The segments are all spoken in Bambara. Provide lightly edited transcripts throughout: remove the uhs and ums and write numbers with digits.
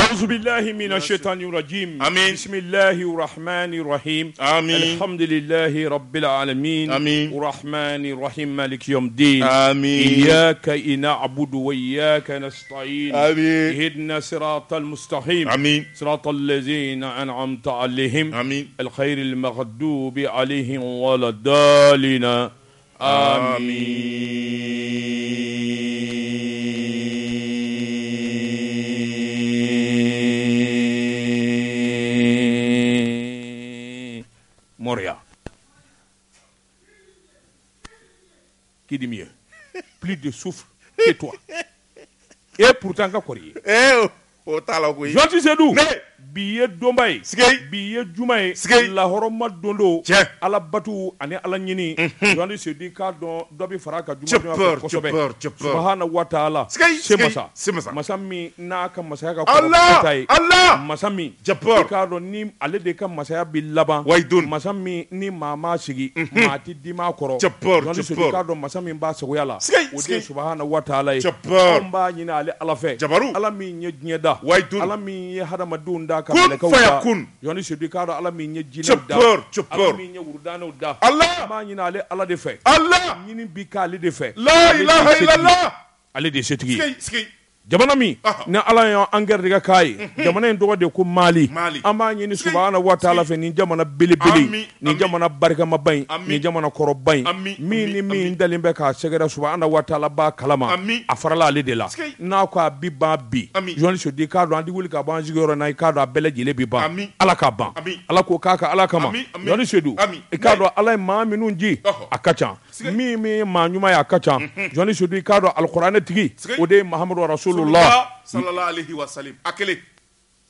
أعوذ بالله من الشيطان الرجيم. آمين. بسم الله الرحمن الرحيم. آمين. الحمد لله رب العالمين. آمين. الرحمن الرحيم مالك يوم الدين. آمين. إياك نعبد وإياك نستعين. آمين. اهدنا صراط المستقيم. آمين. صراط الذين أنعمت عليهم. آمين. الخير المغضوب عليهم ولا الضالين. Moria. Qui dit mieux? Plus de souffle que toi. Et pourtant, qu'à quoi? O tala ko yi. Jonti Sedou. Ne. Biye Dombaye. Sigay. Biye Jumaye. Sigay. La horoma dondo. Tiens. Ala batu ani ala nyini. Jonti Sedou ka don dobi faraka Juma. Chopper. Subhanahu wa ta'ala. Sigay. Semasa. Semasa. Masami na ka masaya ka Allah. Masami. Chopper. Ka don ni ale de ka masaya bi laban. Waidun. Masami ni mama sigi. Mati dima koro. Chopper. Jonti Sedou ka don masami ba sagoya la. Sigay. O de subhanahu wa ta'ala. Chopper. Amba nyina ale ala fe. Jabaru. Ala mi nye nyeda. Waidun. Ala min ye hadamadenw da ka Kun mɛlɛkɛw faya da kun. Jɔnni Sedu k'a dɔn ala min ye jinɛw da Chopper. ala min ye wurudanɛw da Allah. an b'a ɲini ale ala de fɛ Allah. ɲini bi k'ale de fɛ La ilaha illallah. ale de ye setigi ye Sigay. jamana min ni ala y'an gɛrɛdigɛ k'a ye jamana in tɔgɔ de ko Mali Mali. an b'a ɲini subahana wa taala fɛ nin jamana belebele Ami. nin jamana barikama in Ami. nin jamana kɔrɔba in Ami. min ni Ami. min dalen bɛ k'a sɛgɛrɛ subahana wa taala b'a kalama Ami. a farala ale de la Sigay. n'a ko a bi ban bi Ami. Jɔnni Sedu k'a dɔn an tɛ wuli ka bɔ an sigiyɔrɔ na i k'a dɔn a bɛɛ lajɛlen bi ban Ami. ala k'a ban Ami. ala k'o k'a ka ala kama Ami. Ami. Jɔnni Sedu Ami. i k'a dɔn ala ye maa minnu ji Ɔhɔ. a ka ca Sigay. min ye maa ɲuman ye a ka ca Jɔnni Sedu i k'a dɔn alikuranɛ tigi Sigay. o de ye Mahamadu Rasulullah sallallahu alaihi wasallam. Akele.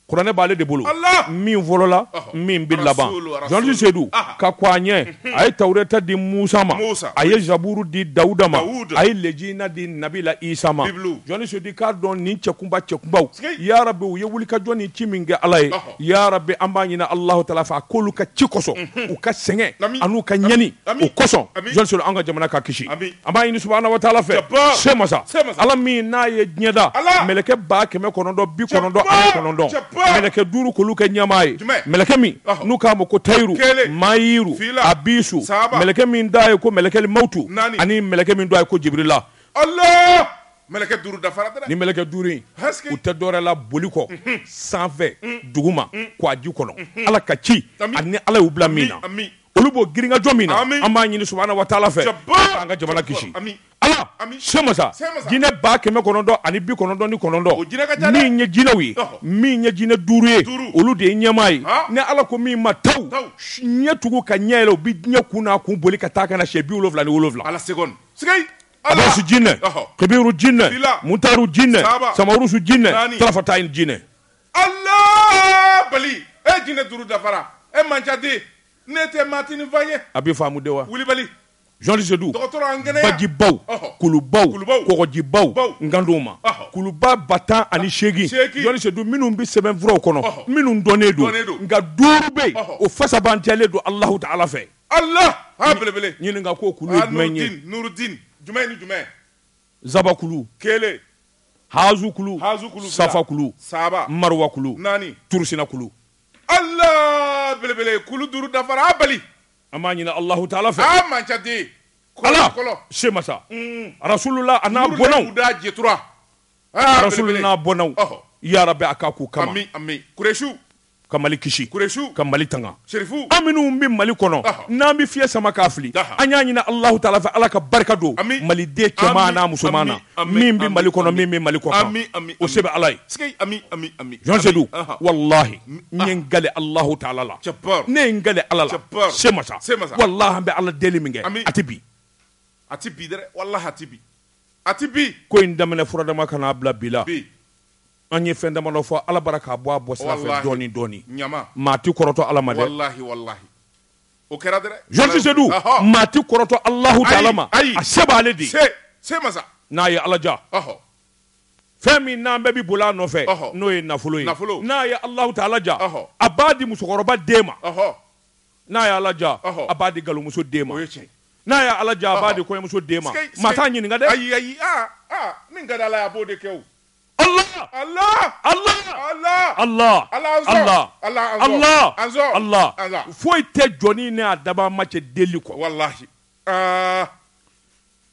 kuranɛ b'ale de bolo Allah. min fɔlɔla min bi laban Jɔnni Sedu ka ko a ɲɛ a ye tawureta di Musa ma Musa. a ye zaburu di Dawuda ma Dawuda. a ye lejina di Nabila Isa ma Bibulu. Jɔnni Sedu k'a dɔn nin cɛkunbaw Sigay. ya Rabbi u ye wulikajɔ ni ci min kɛ ala ye Ɔhɔ. ya Rabbi an b'a ɲini Alahu Taala fɛ a k'olu ka ci kɔsɔn u ka sɛgɛn Ami. an'u ka ɲɛni Ami. o kɔsɔn Ami. Jɔnni Sedu an ka jamana ka kisi Ami. an b'a ɲini subahana wa taala fɛ Jabbar. semasa Semasa. ala min n'a ye diɲɛ da Allah. mɛlɛkɛ 999 Jabbar. Jabbar. mɛlɛkɛ 5 k'olu kɛ ɲɛmaa ye Jumɛn? mɛlɛkɛ min Ɔhɔ. n'u k'a ma ko tayiru Kelen. mayiru Fila. abisu Saba. mɛlɛkɛ min da ye ko mɛlɛkɛ mautu Naani. ani mɛlɛkɛ min da ye ko jibirila Allah. Meleke duru dafara dɛ. ni mɛlɛkɛ 5 in Haske. u tɛ dɔwɛrɛ la boli kɔ sanfɛ duguma k'a ji kɔnɔ ala ka ci Ami. ani ala y'u bila min na Ami. olu b'o giringajɔ min na Ami. an b'a ɲini subahana wa taala fɛ Jabbar. an ka jamana kisi Ami. ala Ami. semasa Semasa. jinɛ 999 O jinɛ ka ca dɛ. min ye jinɛw ye Ɔhɔ. min ye jinɛ 5 ye Duuru. olu de ye ɲɛmaa ye Han. ni ala ko min ma taw Taw. ɲɛ tugu ka ɲɛ yɛlɛ u bi ɲɛ kun n'a kun boli ka taa ka na siyɛ 77 Ala seconde. Sigay. abasu jinɛ Ɔhɔ. kibiru jinɛ Fila. mutaru jinɛ Saba. samarusu jinɛ Naani. talafatayin jinɛ Allah bali. Jinɛ duru dafara. Manjade. Ne tɛ Martin Vaye. a bɛ faamu de wa Wuli bali. Jean Sedu Dɔgɔtɔrɔ an kɛnɛya. bajibaw Ɔhɔ. kulubaw Kulubaw. kɔgɔjibaw Baw. ngandow ma Ɔhɔ. kuluba 10,8 Seegin. Jean Sedu minnu bɛ sɛbɛnfuraw kɔnɔ Ɔhɔ. minnu dɔnnen don Dɔnnen don. nka 5 bɛ yen Ɔhɔ. o fasabantiyalen don Alahu Taala fɛ Allah. Ha belebele. ɲininka ko kulu ye jumɛn ye Nuruddin. Jumɛn ni jumɛn? zabakulu Kele. hazu kulu Hazu kulu. safa kulu Saba. marwa kulu Naani. turusina kulu Allah belebele. Kulu duru dafara. Bali. an b'a ɲini Alahu Taala fɛ Manjade. ala Kɔlɔ. semasa rasulullah a n'a Nuru bɔnnaw da jetura. rasulullah n'a bɔnnaw Ɔhɔ. ya Rabbi a k'a k'u kama Ami. Ami. Kureshu. ka Mali kisi Kureshu. ka Mali tanga Sherifu. an minnu bɛ Mali kɔnɔ Ɔhɔ. n'an bɛ fiɲɛ sama k'a fili Ɔhɔ. an y'a ɲini Alahu Taala fɛ ala ka barika don Ami. maliden cɛman Ami. n'a musoman na Ami. Ami. min bɛ Ami. Mali kɔnɔ Ami. min bɛ Mali kɔ kan Ami. Ami. o se bɛ ala ye Sigay. Ami. Ami. Ami. Jean Sedu Aha. wallahi n ye n gale Alahu Taala la Jabbar. ne ye n gale ala la Jabbar. semasa Semasa. wallahi an bɛ ala deli min kɛ Ami. a tɛ bi A ti bi dɛ. Wallahi a ti bi. A ti bi. ko in daminɛ furadama ka n'a bila bi la Bi. an ye fɛn dama dɔ fɔ ala bara k'a bɔ a bɔ sira fɛ Wallahi. dɔɔni dɔɔni Ɲama. maa ti kɔrɔtɔ ala ma dɛ Wallahi. Wallahi. O kɛra dɛ. Jean Sedu Ɔhɔ. maa ti kɔrɔtɔ Alahu Taala ma Ayi. a se b'ale de ye Se masa. n'a ye ala ja Ɔhɔ. fɛn min n'an bɛɛ bɛ boli a nɔfɛ Ɔhɔ. n'o ye nafolo ye Nafolo. n'a ye Alahu Taala ja Ɔhɔ. a b'a di musokɔrɔba den ma Ɔhɔ. n'a ye ala ja Ɔhɔ. a b'a di galumuso den ma O ye tiɲɛ. n'a ye ala ja a b'a Ɔhɔ. di kɔɲɔmuso den ma Sigay. maa t'a ɲininka dɛ Ayi. Min ka di Ala ye a b'o de kɛ o. Allah Allah Allah Allah Allah Allah Allah Allah Allah foyi tɛ jɔni ne a daba ma cɛ deli kɔ wallahi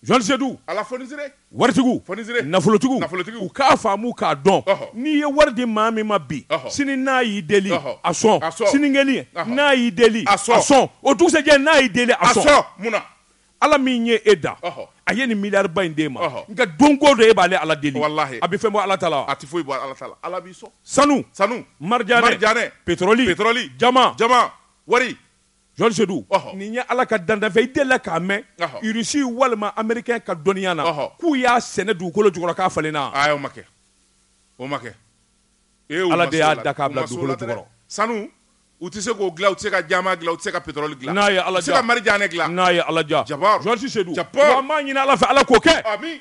Jean Sedou ala fonisire waritigiw nafolotigiw u k'a faamu k'a dɔn n'i ye wari di maa min ma bi sini n'a y'i deli a sɔn sinikɛni n'a y'i deli a sɔn o dugusɛjɛ n'a y'i deli a sɔn munna ala min ye e da a ye nin miliyariba in d'e ma nka don ko don e b'ale ala deli wallahi a bɛ fɛn bɔ ala ta la a tɛ foyi bɔ ala ta la ala b'i sɔn sanu marjanɛ pétrole jama wari Jean Sedou nin ye ala ka dandanfɛ i delila k'a mɛn Russie walima américain ka dɔnniya na k'u y'a sɛnɛ dugukolo jukɔrɔ k'a falenna o ma kɛ ala de y'a da k'a bila dugukolo jukɔrɔ sanu u tɛ se k'o dilan u tɛ se ka jama dilan u tɛ se ka pétrole dilan n'a ye ala ja u tɛ se ka marijanɛ dilan n'a ye ala ja jabar Jean Sedou wa an b'a ɲini ala fɛ ala k'o kɛ amin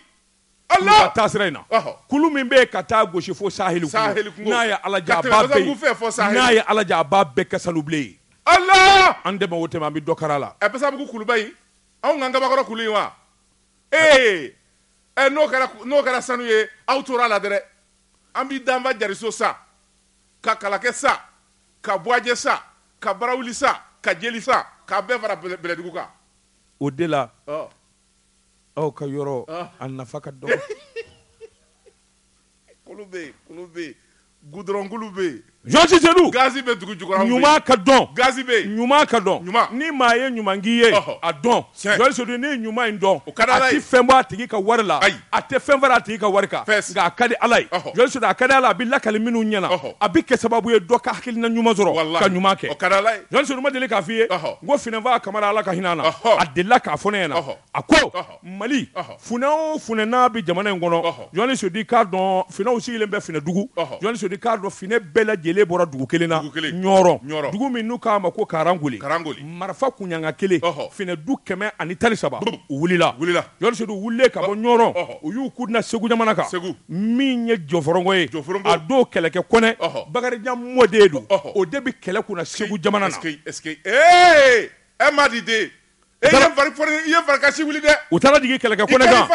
Allah ka taa sira in na kulu min bɛ ka taa gosi fo saheli kungo n'a ye ala ja a b'a bɛɛ n'a ye ala ja a b'a bɛɛ kɛ sanubilen ye Allah an dɛmɛ o tɛmɛ an bɛ dɔ kara la ɛ Basabugu kuluba in anw ka Gabakɔrɔ kulu in wa n'o kɛra sanu ye aw tora la dɛrɛ an bɛ Danba Jariso sa ka Kalakɛ sa ka Buwajɛ sa ka Barawuli sa ka Jeli sa k'a bɛɛ fara Bɛlɛdugu kan o de la aw ka yɔrɔ a nafa ka dɔgɔ kulu bɛ yen goudron kulu bɛ yen Jean Sedou gazi bɛ dugu jukɔrɔ ɲuman ka dɔn gazi bɛ yen ɲuman ka dɔn ni maa ye ɲuman k'i ye a dɔn Jean Sedou ne ye ɲuman in dɔn a ti fɛn bɔ a tigi ka wari la a tɛ fɛn fara a tigi ka wari kan nka a ka di ala ye Jean Sedou a ka di ala a bɛ lakali minnu ɲɛna a bɛ kɛ sababu ye dɔ ka hakilina ɲuman sɔrɔ ka ɲuman kɛ Jean Sedou ma deli k'a f'i ye n ko Funɛnfa Kamara ala ka hinɛ na a delila k'a fɔ ne ɲɛna a ko Mali funɛ o funɛ n'a bɛ jamana in kɔnɔ Jean Sedou k'a dɔn funɛw sigilen bɛ Funɛdugu Jean Sedou k'a dɔn funɛ bɛɛ lajɛlen bɔra dugu kelen na ɲɔrɔ dugu min n'u k'a ma ko Karangoli marifa kunɲanga kelen Funɛdu 113 u wulila Jean Sedou wulilen ka bɔ ɲɔrɔ u y'u kuduna Segu jamana kan min ye jɔfɔrɔngɔ ye a don kɛlɛkɛ kɔnɛ Bakarijan mɔden don o de bɛ kɛlɛ kunna Segu jamana na e ma di den i ye farikasi wuli dɛ u taara jigin kɛlɛkɛ kɔnɛ kan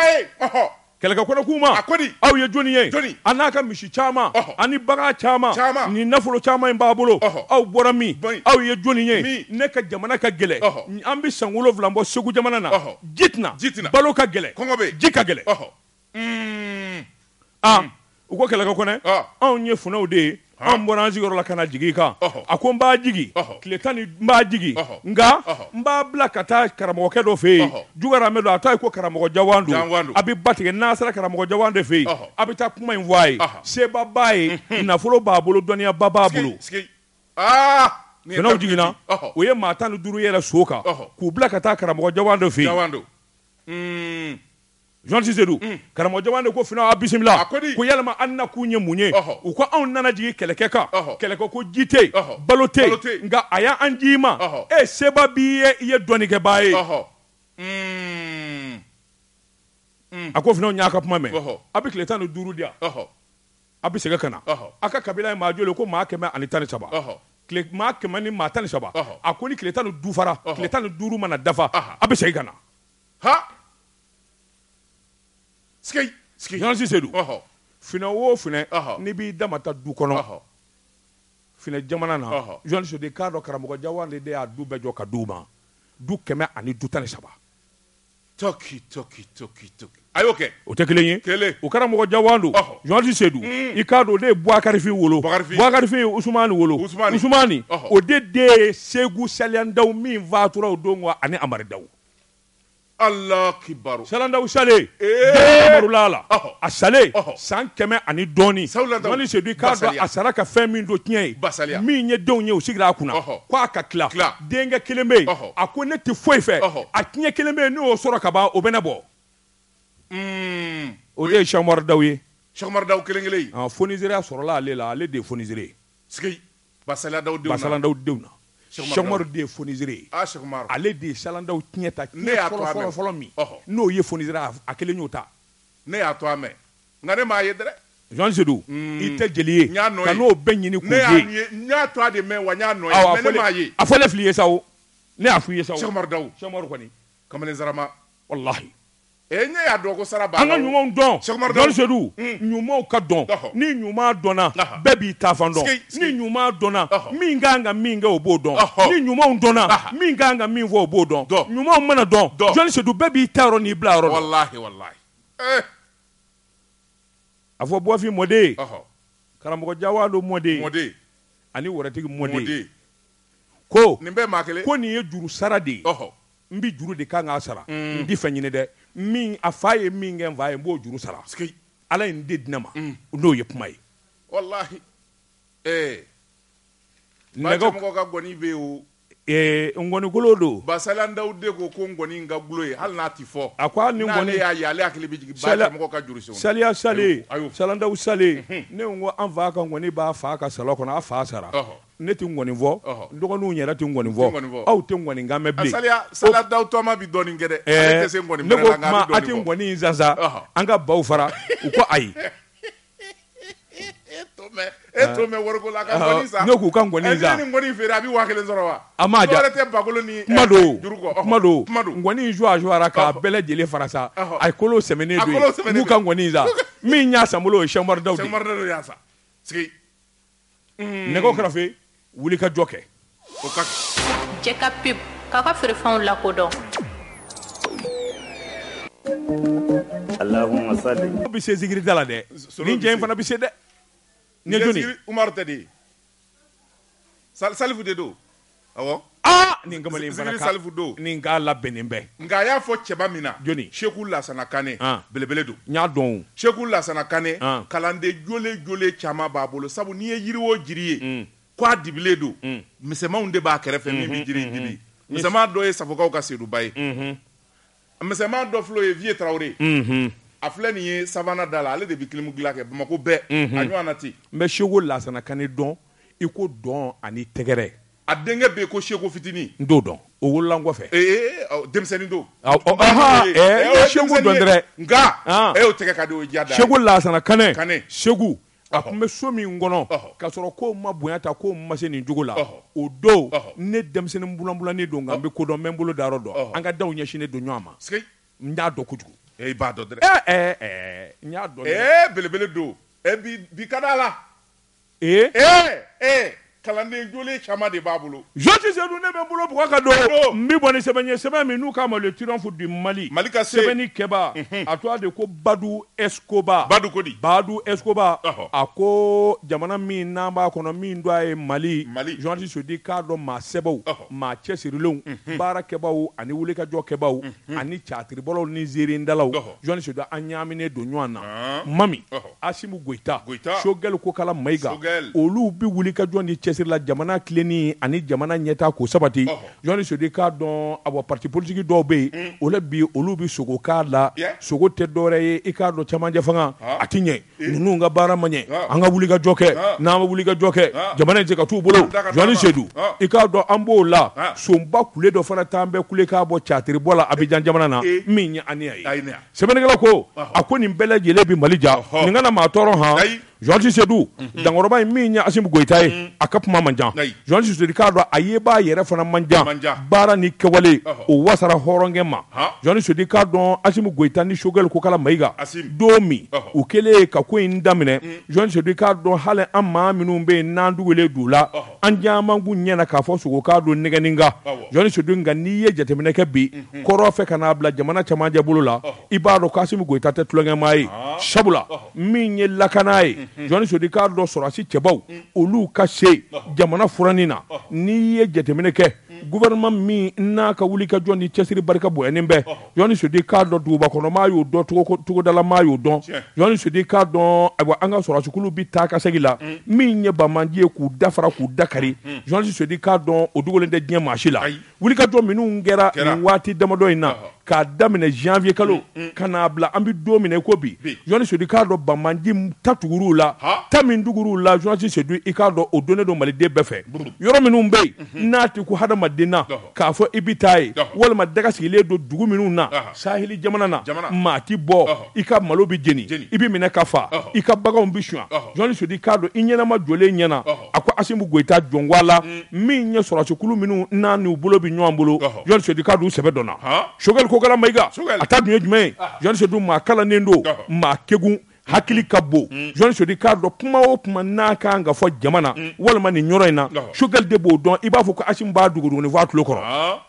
kɛlɛkɛ kɔnɛ k'u ma aw ye jɔnni ye a n'a ka misi caman ani bagan caman ni nafolo caman in b'a bolo aw bɔra min aw ye jɔnni ye ne ka jamana ka gɛlɛ an bɛ san 7 bɔ Segu jamana na ji tɛna balo ka gɛlɛ ji ka gɛlɛ u ko kɛlɛkɛ kɔnɛ anw ye funɛw de ye an bɔra an sigiyɔrɔ la ka na jigin kan a ko n b'a jigi tile 10 n b'a jigi nka n b'a bila ka taa karamɔgɔkɛ dɔ fɛ yen Jugaramɛ don a t'a ye ko karamɔgɔ Jawandu a bɛ ba tigɛ n'a sera karamɔgɔ Jawandu fɛ yen a bɛ taa kuma in fɔ a ye seba b'a ye nafolo b'a bolo dɔnniyaba b'a bolo funɛw jiginna o ye maa 15 yɛrɛ so kan k'u bila ka taa karamɔgɔ Jawandu fɛ yen Jean Sedou karamɔgɔ Jawandu ko funɛw a bisimila ko yalima an na k'u ye mun ye u ko anw nana jigin kɛlɛkɛ kan kɛlɛkɛ ko ji tɛ yen balo tɛ yen nka a y'an ji ma seba b'i ye i ye dɔnnikɛbaa ye a ko funɛw y'a ka kuma mɛn a bɛ tile 15 di yan a bɛ segin ka na a ka kabila ye maa joli ko maa 113 maa 100 ni maa 13 a ko ni tile 15 fara tile 15 mana dafa a bɛ segin ka na Jean Sedou funɛ o funɛ n'i b'i dama ta du kɔnɔ funɛ jamana na Jean Sedou k'a dɔn karamɔgɔ Jawandu de y'a du bɛɛ jɔ ka d'u ma du 113 toki a y'o kɛ o tɛ kelen ye o karamɔgɔ Jawandu Jean Sedou i k'a dɔn o de ye Buwakarifin wolo Buwakarifin ye Usumani wolo Usumani o de ye Segu Saliyandaw min fatura o don ani Amari Daw Allah kibaru Salandaw sale Amaru Lala a sale san 100 ani dɔɔni Jean Sedou k'a dɔn a sara ka fɛn min don tiɲɛ ye min ye denw ye u sigira a kunna k'a ka tila denkɛ kelen bɛ yen a ko ne tɛ foyi fɛ a tiɲɛ kelen bɛ yen n'o sɔrɔ ka ban o bɛ ne bɔ o de ye Cheikh Umaru Daw ye Cheikh Umaru Daw kelen fonisere sɔrɔla ale la ale de ye fonisere Basalandaw denw na Cheikh Umaru de ye fonisere ye ale de ye Salandaw tiɲɛ ta fɔlɔ min n'o ye fonisere a kelen y'o ta ne y'a to a mɛn nka ne m'a ye dɛ Jean Sedou i tɛ jeli ye ka n'o bɛɛ ɲini k'o ye n y'a to a de mɛn wa n y'a nɔ ye mais ne m'a ye a fɔlen fil'i ye sa o ne y'a f'i ye sa o Cheikh Umaru Daw Cheikh Umaru kɔni kamalen zarama wallahi enya ya dogo saraba anga ɲumanw dɔn jɔn sedu ɲumanw ka dɔn ni ɲuman dɔnna bɛɛ b'i ta fan dɔn ni ɲuman dɔnna min kan ka min kɛ o b'o dɔn ni ɲumanw dɔnna min kan ka min fɔ o b'o dɔn ɲumanw mana dɔn jɔn sedu bɛɛ b'i ta yɔrɔ n'i bila yɔrɔ wallahi a fɔ buwafin mɔden karamɔgɔ jawalo mɔden ani wɔrɛtigi mɔden ko nin bɛɛ maa kelen ko nin ye juru sara de ye n bi juru de kan k'a sara n ti fɛn ɲini dɛ min a fa ye min kɛ n fa ye n b'o juru sara ala ye n den di ne ma n'o ye kuma ye wallahi nɛgɛ ka gɔni bɛ o ngɔnikolo don Basalan Dawude ko ngɔni ka gulo ye hali n'a ti fɔ a ko ni ngɔni y'a ye ale hakili bɛ jigin mɔgɔ ka juru sɔngɔ saliya sale salandaw sale ne ko an fa ka ngɔni b'a fa ka salo kɔnɔ a fa sara ne ti ngɔni fɔ dɔgɔninw yɛrɛ ti ngɔni fɔ aw tɛ ngɔni kan mɛn bilen saliya daw tɔma bi dɔɔnin kɛ dɛ ale tɛ se ngɔni ne ko kuma a ti ngɔni in zanza an ka baw fara u ko ayi e to mɛ wariko la ka ngɔni sa ne k'u ka ngɔni sa ni ngɔni feere a bi 1000 sɔrɔ wa a ma ja tɛ bakolo ni juru kɔ kuma do ngɔni joara k'a bɛɛ lajɛlen fara sa a ye kolo sɛmɛnen do ye n'u ka ngɔni sa min y'a san bolo o ye Sɛkumaru Dawu de y'a sa sigi nɛgɛw kɛrɛfɛ wuli ka jɔ kɛ o ka jɛ ka pep k'a ka feerefɛnw lakodɔn Allahumma salli bi se zikiri da la dɛ nin jɛ in fana bi se dɛ ne joni Umaru tɛ de Salifu de do awɔ nin kamalen fana ka Salifu do nin k'a labɛnnen bɛɛ nka a y'a fɔ cɛba min na joni Seku Lasana Kane belebele do n y'a dɔn Seku Lasana Kane kalanden jole caman b'a bolo sabu n'i ye yiri o jiri ye k'a dibilen do misɛmanw de b'a kɛrɛfɛ min bi jiri dibi misɛman dɔ ye Safokaw ka Seduba ye misɛman dɔ filɛ o ye Vieux Traoré a filɛ nin ye sabanan da la ale de bi kilimu dilan kɛ Bamako bɛɛ a ɲɔgɔn na ten n bɛ Seku Lasana Kane dɔn i ko dɔn ani tɛgɛrɛ a denkɛ bɛ yen ko Seku fitinin n t'o dɔn o wolola n kɔfɛ denmisɛnnin do ye Seku dɔn dɛrɛ nka e y'o tɛgɛ ka di o diya da Seku Lasana Kane Seku a tun bɛ so min kɔnɔ k'a sɔrɔ ko ma bonya ta ko ma se nin cogo la o don ne denmisɛnnin bulabulanin don nka n bɛ kodɔn n bɛ n bolo da yɔrɔ dɔn an ka daw ɲɛsinnen don ɲɔgɔn ma n y'a dɔn kojugu i b'a dɔn dɛrɛ n y'a dɔn belebele don bi ka d'a la kalanden joli caman de b'a bolo Joti Seydou ne bɛ n bolo bugɔ ka don n bi bɔ ni sɛbɛn ye sɛbɛn min n'u k'a ma le triomphe du Mali ka se sɛbɛnni kɛba a tɔgɔ de ko Badu Escobar Badu Escobar a ko jamana min n'an b'a kɔnɔ min do a ye Mali Joti Seydou k'a dɔn maa sɛbɛw maa cɛsirilenw baarakɛbaw ani wulikajɔkɛbaw ani catiribɔlaw ni zeerendalaw Joti Seydou an ɲaaminen don ɲɔgɔn na Mami Asimu Goyita Sogɛl Kokala Mayiga olu bi wulikajɔ ni la jamana tilenni ani jamana ɲɛta ko sabati Jɔni Sodi k'a dɔn a parti politique dɔw bɛ yen olu bi sogo k'a la sogo tɛ dɔwɛrɛ ye i k'a dɔn cɛmancɛ fanga a ti ɲɛ ninnu ka baara ma ɲɛ an ka wulikajɔ kɛ n'an ma wulikajɔ kɛ jamana in tɛ ka t'u bolo Jɔni Seydou i k'a dɔn an b'o la sonba kule dɔ fana t'an bɛɛ kule k'a bɔ catiribɔ la Abidjan jamana na min ye aniya ye sɛbɛnnikɛla ko a ko nin bɛɛ lajɛlen bi Mali ja nin kana maa tɔɔrɔ han Jɔnsi Seydou dankɔrɔba in min ye Asimu Goyita ye a ka kuma man jan Jɔnsi Seydou k'a dɔn a ye b'a yɛrɛ fana man jan baara ni kɛwale o wasara hɔrɔnkɛ ma Jɔnsi Seydou k'a dɔn Asimu Goyita ni Sogɛl Kokala Mayiga don min u kɛlen ka ko in daminɛ Jɔnsi Seydou k'a dɔn hali an maa minnu bɛ yen n'an dugule d'u la an caman b'u ɲɛna k'a fɔ sogo k'a don nɛgɛnnin kan Jɔnsi Seydou nka n'i ye jateminɛ kɛ bi kɔrɔ fɛ ka n'a bila jamana cɛmancɛ bolo la i b'a dɔn ko Asimu Goyita tɛ tulonkɛmaa ye sabula min ye lakana ye Jɔnni Seydou k'a dɔn sɔrɔdasi cɛbaw olu ka se jamana furanni na n'i ye jateminɛ kɛ gouvernement min n'a ka wulikajɔ ni cɛsiri barika bonyanen bɛɛ Jɔnni Seydou k'a dɔn dugubakɔnɔmaa y'o dɔn togodalamaa y'o dɔn Jɔnni Seydou k'a dɔn ayiwa an ka sɔrɔdasikulu bi taa ka segin la min ye Bamanji ye k'u dafara k'u dakari Jɔnni Seydou k'a dɔn o dogolen tɛ diɲɛ maa si la wulikajɔ minnu kɛra nin waati damadɔ in na k'a daminɛ janvier kalo ka n'a bila an bi don min na i ko bi Jɔnni Seydou k'a dɔn Bamanji ta tugur'u la ta min tugur'u la Jɔnni Seydou i k'a dɔn o donnen don Maliden bɛɛ fɛ yɔrɔ minnu bɛ yen n'a ti ko hadamaden na k'a fɔ i bi taa ye walima daga sigilen don dugu minnu na saheli jamana na maa ti bɔ i ka malo bi jeni i bi minɛ ka fa i ka baganw bi suɲɛ Jɔnni Seydou k'a dɔn i ɲɛnama jɔlen ɲɛna a ko Asimu Goyita jɔnwala min ye sɔrɔdasikulu minnu n'a n'u bolo bi ɲɔgɔn bolo Jɔnni Seydou k'a dɔn u sɛbɛ dɔnna Sogɛl Kokala Maïga a ta dun ye jumɛn Jean Sodou maa kalannen don maa kegun hakili ka bon Jean Sodou k'a dɔn kuma o kuma n'a kan ka fɔ jamana walima nin yɔrɔ in na Choguel de b'o dɔn i b'a fɔ ko Assimi b'a duguduguni fɔ a tulo kɔrɔ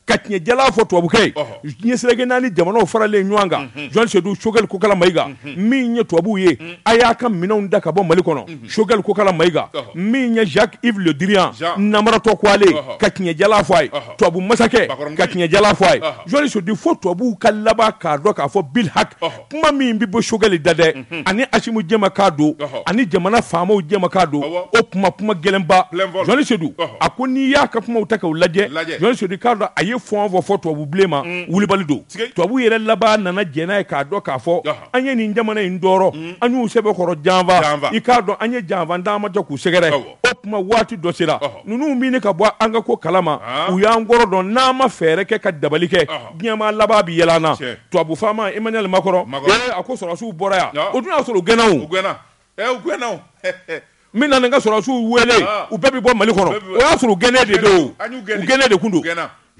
ka tiɲɛjala fɔ tubabukɛ ye ɲɛsirage naani jamanaw faralen ɲɔgɔn kan Jean Sodou Choguel Kokala Maïga min ye tubabuw ye a y'a ka minɛnw da ka bɔ Mali kɔnɔ Choguel Kokala Maïga min ye Jacques-Yves Le Drian namaratɔ ko ale ka tiɲɛjala fɔ a ye tubabu masakɛ ka tiɲɛjala fɔ a ye Jean Sodou fo tubabuw ka laban k'a dɔn k'a fɔ bil hak kuma min bɛ bɔ Choguel da dɛ ani Assimi jɛma k'a don ani jamana faamaw jɛma k'a don o kuma gɛlɛnba Jean Sodou a ko n'i y'a ka kumaw ta k'o lajɛ Jean Sodou k'a dɔn a ye fɔn fɔ tubabu bilen ma wulibali don tubabu yɛrɛ laban nana jɛn n'a ye k'a dɔn k'a fɔ an ye nin jamana in dɔrɔ an y'u sɛbɛkɔrɔ janfa i k'a dɔn an ye janfa d'an ma jɔ k'u sɛgɛrɛ o tuma waati dɔ sera ninnu min ka bɔ an ka ko kalama u y'an kɔrɔ dɔn n'an ma fɛɛrɛ kɛ ka dabali kɛ diɲɛma laban bi yɛlɛ an na tubabu faama Emmanuel Macron a ko sɔrɔsiw bɔra yan o dun y'a sɔrɔ u gɛnna min nana n ka sɔrɔsiw wele u bɛɛ bɛ bɔ Mali kɔnɔ o y'a sɔrɔ u gɛnɛ de don u gɛnɛ de kun don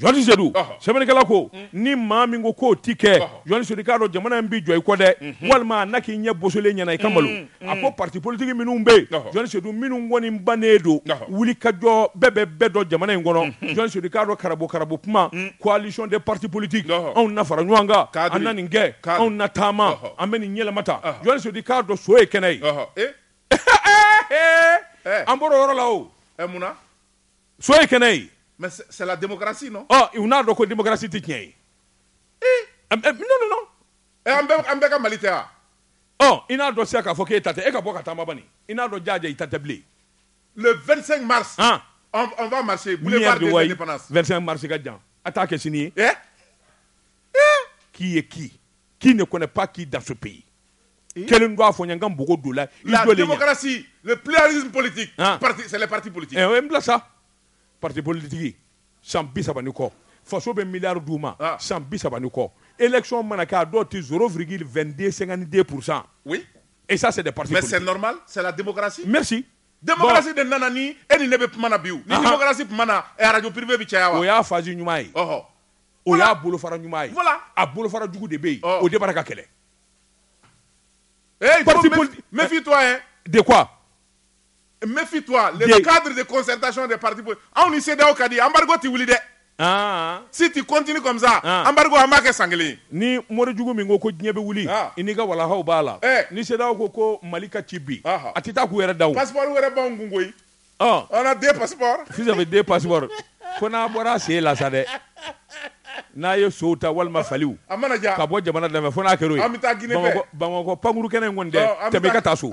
Jean Sodou sɛbɛnnikɛla ko ni maa min ko k'o ti kɛ Jean Sodou k'a dɔn jamana in bi jɔ i kɔ dɛ walima n'a k'i ɲɛ bosolen ɲɛna i ka malo a ko parti politique minnu bɛ yen Jean Sodou minnu kɔni bannen don wuli ka jɔ bɛɛ bɛ bɛɛ dɔn jamana in kɔnɔ Jean Sodou k'a dɔn karabo kuma coalition des partis politiques anw na fara ɲɔgɔn kan an na nin kɛ anw na taama an bɛ nin yɛlɛma ta Jean Sodou k'a dɔn so ye kɛnɛ ye an bɔra o yɔrɔ la o munna so ye kɛnɛ ye. Mais c'est la démocratie, non? Oh, il y a une démocratie qui est. Non. Et on peut maliter. Oh, il y a un dossier qui a fait que il y a un dossier qui a fait le 25 mars, on va marcher. Boulevard de l'indépendance. 25 mars, attaque signé. Qui est qui? Qui ne connaît pas qui dans ce pays? Quel doit faire beaucoup de dollars? La démocratie, le pluralisme politique, c'est les partis politiques. Et ça. Parti politique sans bisabani ko faso be milliard douma sans bisabani ko élection manaka doit 0,2252%. Oui. Et ça c'est des partis politiques. Mais c'est normal, c'est la démocratie. Merci. Démocratie de nanani et ni nebe mana biu. Ni démocratie mana et radio privé bi chayawa. O ya fazi nyuma yi. O ya bolo fara nyuma yi. Voilà. A bolo fara jugu de be o de baraka kele. Eh, parti politique. Méfie-toi hein. De quoi? Méfie-toi, le cadre de concertation des partis politiques. On y sait d'ailleurs qu'a dit embargo tu voulais. Si tu continues comme ça, embargo a marqué sanglé. Ni mori jugu mingo ko nyebe wuli. Iniga wala ha bala. Ni c'est d'ailleurs ko Malika Tibi. Atita ku yere daw. Passeport were ba ngungoi. On a 2 passeports. Si vous avez 2 passeports. Kona bora c'est la sade. Na ye sota walma faliw. Amana ka bo jamana da me fona kero yi. Amita Guinée. Bangoko panguru kenen gonde. Tebe ka taso.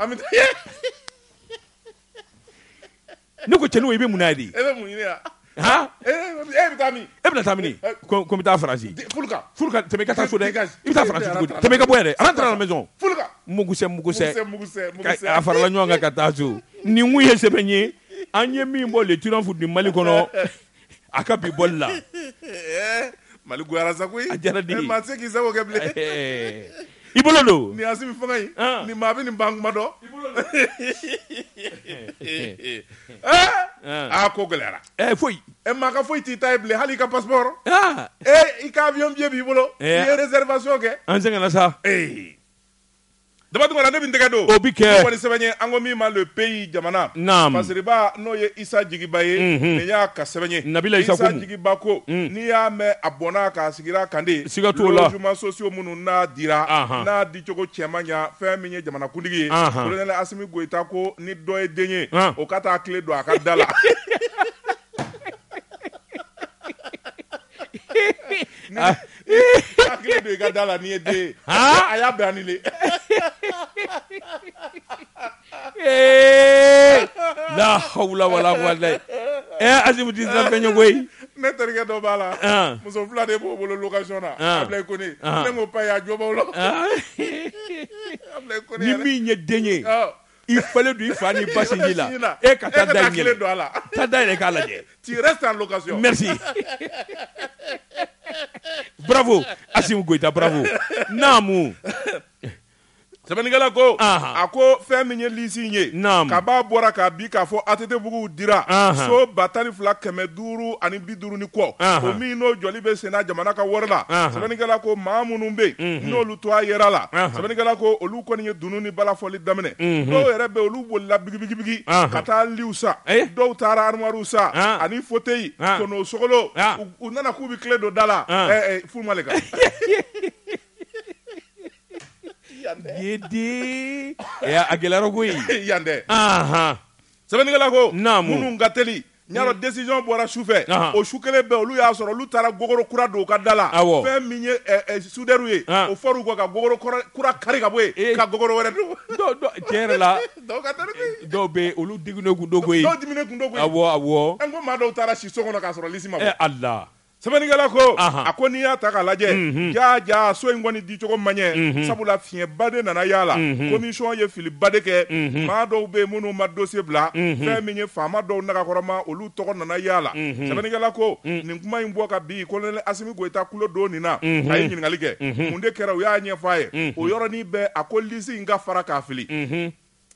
Ne ko cɛnin i bɛ mun n'a ye de. E bɛ mun ɲini yan. Han. E bɛ taa min. E bɛna taa min. Ko n bɛ taa Faransi. Fuluka tɛmɛ i ka taa so dɛ. I bɛ taa Faransi cogo di. Tɛmɛ i ka bɔ yan dɛ. Rentre à la maison. Fuluka. Mugusɛ. A farala ɲɔgɔn kan ka taa so. Nin kun ye sɛbɛn ye an ye min bɔ le triomphe du Mali kɔnɔ a ka bi bɔli la. Mali goyara sa koyi. A diyara de. Maa tɛ se k'i sago kɛ bilen. I bolo don. Ni Assimi fanga yi. Ni maa bɛ nin ban kuma dɔn. I bolo don. Ko gɛlɛyara. Foyi. Maa ka foyi t'i ta ye bilen hali i ka passeport. I ka avion billet b'i bolo. I ye réservation kɛ. An sɛgɛnna sa. Dabatuma ne bɛ n tɛgɛ don. O bi kɛ. Kɔni sɛbɛn ye an ko min ma le pays jamana. Naam. Masiriba n'o ye Isa Jigiba ye. Nin y'a ka sɛbɛn ye. Nabila Isa Jigiba ko. N'i y'a mɛn a bɔnna k'a sigira kan de. Siga t'o la. Logement sociaux minnu n'a dira. N'a di cogo cɛ man ɲa fɛn min ye jamanakuntigi ye. Colonel Assimi Goïta ko ni dɔ ye den ye. O ka taa tile don a ka da la. Hakili don i ka da la n'i ye den ye. A y'a bɛn annulé. La hawla wala quwwata. Assimi ti sira fɛn ye koyi. Ne terikɛ dɔ b'a la. Muso 2 de b'o bolo location na. Ablaye Kone. Ne ko pa ya jɔ b'aw la. Ablaye Kone. Ni min ye den ye. I fallait du fa ni basinji la. E ka taa da ɲɛ. Ta da yɛrɛ k'a lajɛ. Tu restes en location. Merci. Bravo Assimi Goïta, bravo. Namu. sɛbɛnnikɛla ko a ko fɛn min ye lisi ye ka b'a bɔra k'a bi k'a fɔ ATT bugu dira so 12550 ni kɔ o min n'o jɔli bɛ senna jamana ka wari la sɛbɛnnikɛla ko maa minnu bɛ yen n'olu to a yɛrɛ la sɛbɛnnikɛla ko olu kɔni ye dunun ni balafɔli daminɛ dɔw yɛrɛ bɛ olu bolila bigibigi ka taa liw sa dɔw taara armoirew sa ani fauteuil tono sogolo u nana k'u bɛ tile don da la furumale kan yedi a gɛlɛyara koyi yan dɛ sɛbɛnnikɛla ko minnu ka teli ɲarɔ décision bɔra su fɛ o su kelen bɛɛ olu y'a sɔrɔ olu taara gogoro kura don u ka da la fɛn min ye soudeur ye o fɔr'u kɔ ka gogoro kura kari ka bɔ yen ka gogoro wɛrɛ don tiɲɛ yɛrɛ la dɔw bɛ olu diminen kun do koyi awɔ ko maa dɔw taara si so kɔnɔ k'a sɔrɔ lisi ma bɔ Allah sɛbɛnnikɛla ko a ko n'i y'a ta k'a lajɛ jaa so in kɔni dicogo man ɲɛ sabula fiɲɛba de nana y'a la commission ye filiba de kɛ maa dɔw bɛ yen minnu ma dossier bila fɛn min ye faama dɔw nagakɔrɔma olu tɔgɔ nana y'a la sɛbɛnnikɛla ko nin kuma in bɔ ka bi colonel Asimi Goyita kulo don nin na a ye ɲininkali kɛ mun de kɛra u y'a ɲɛfɔ a ye o yɔrɔnin bɛɛ a ko lisi in ka fara k'a fili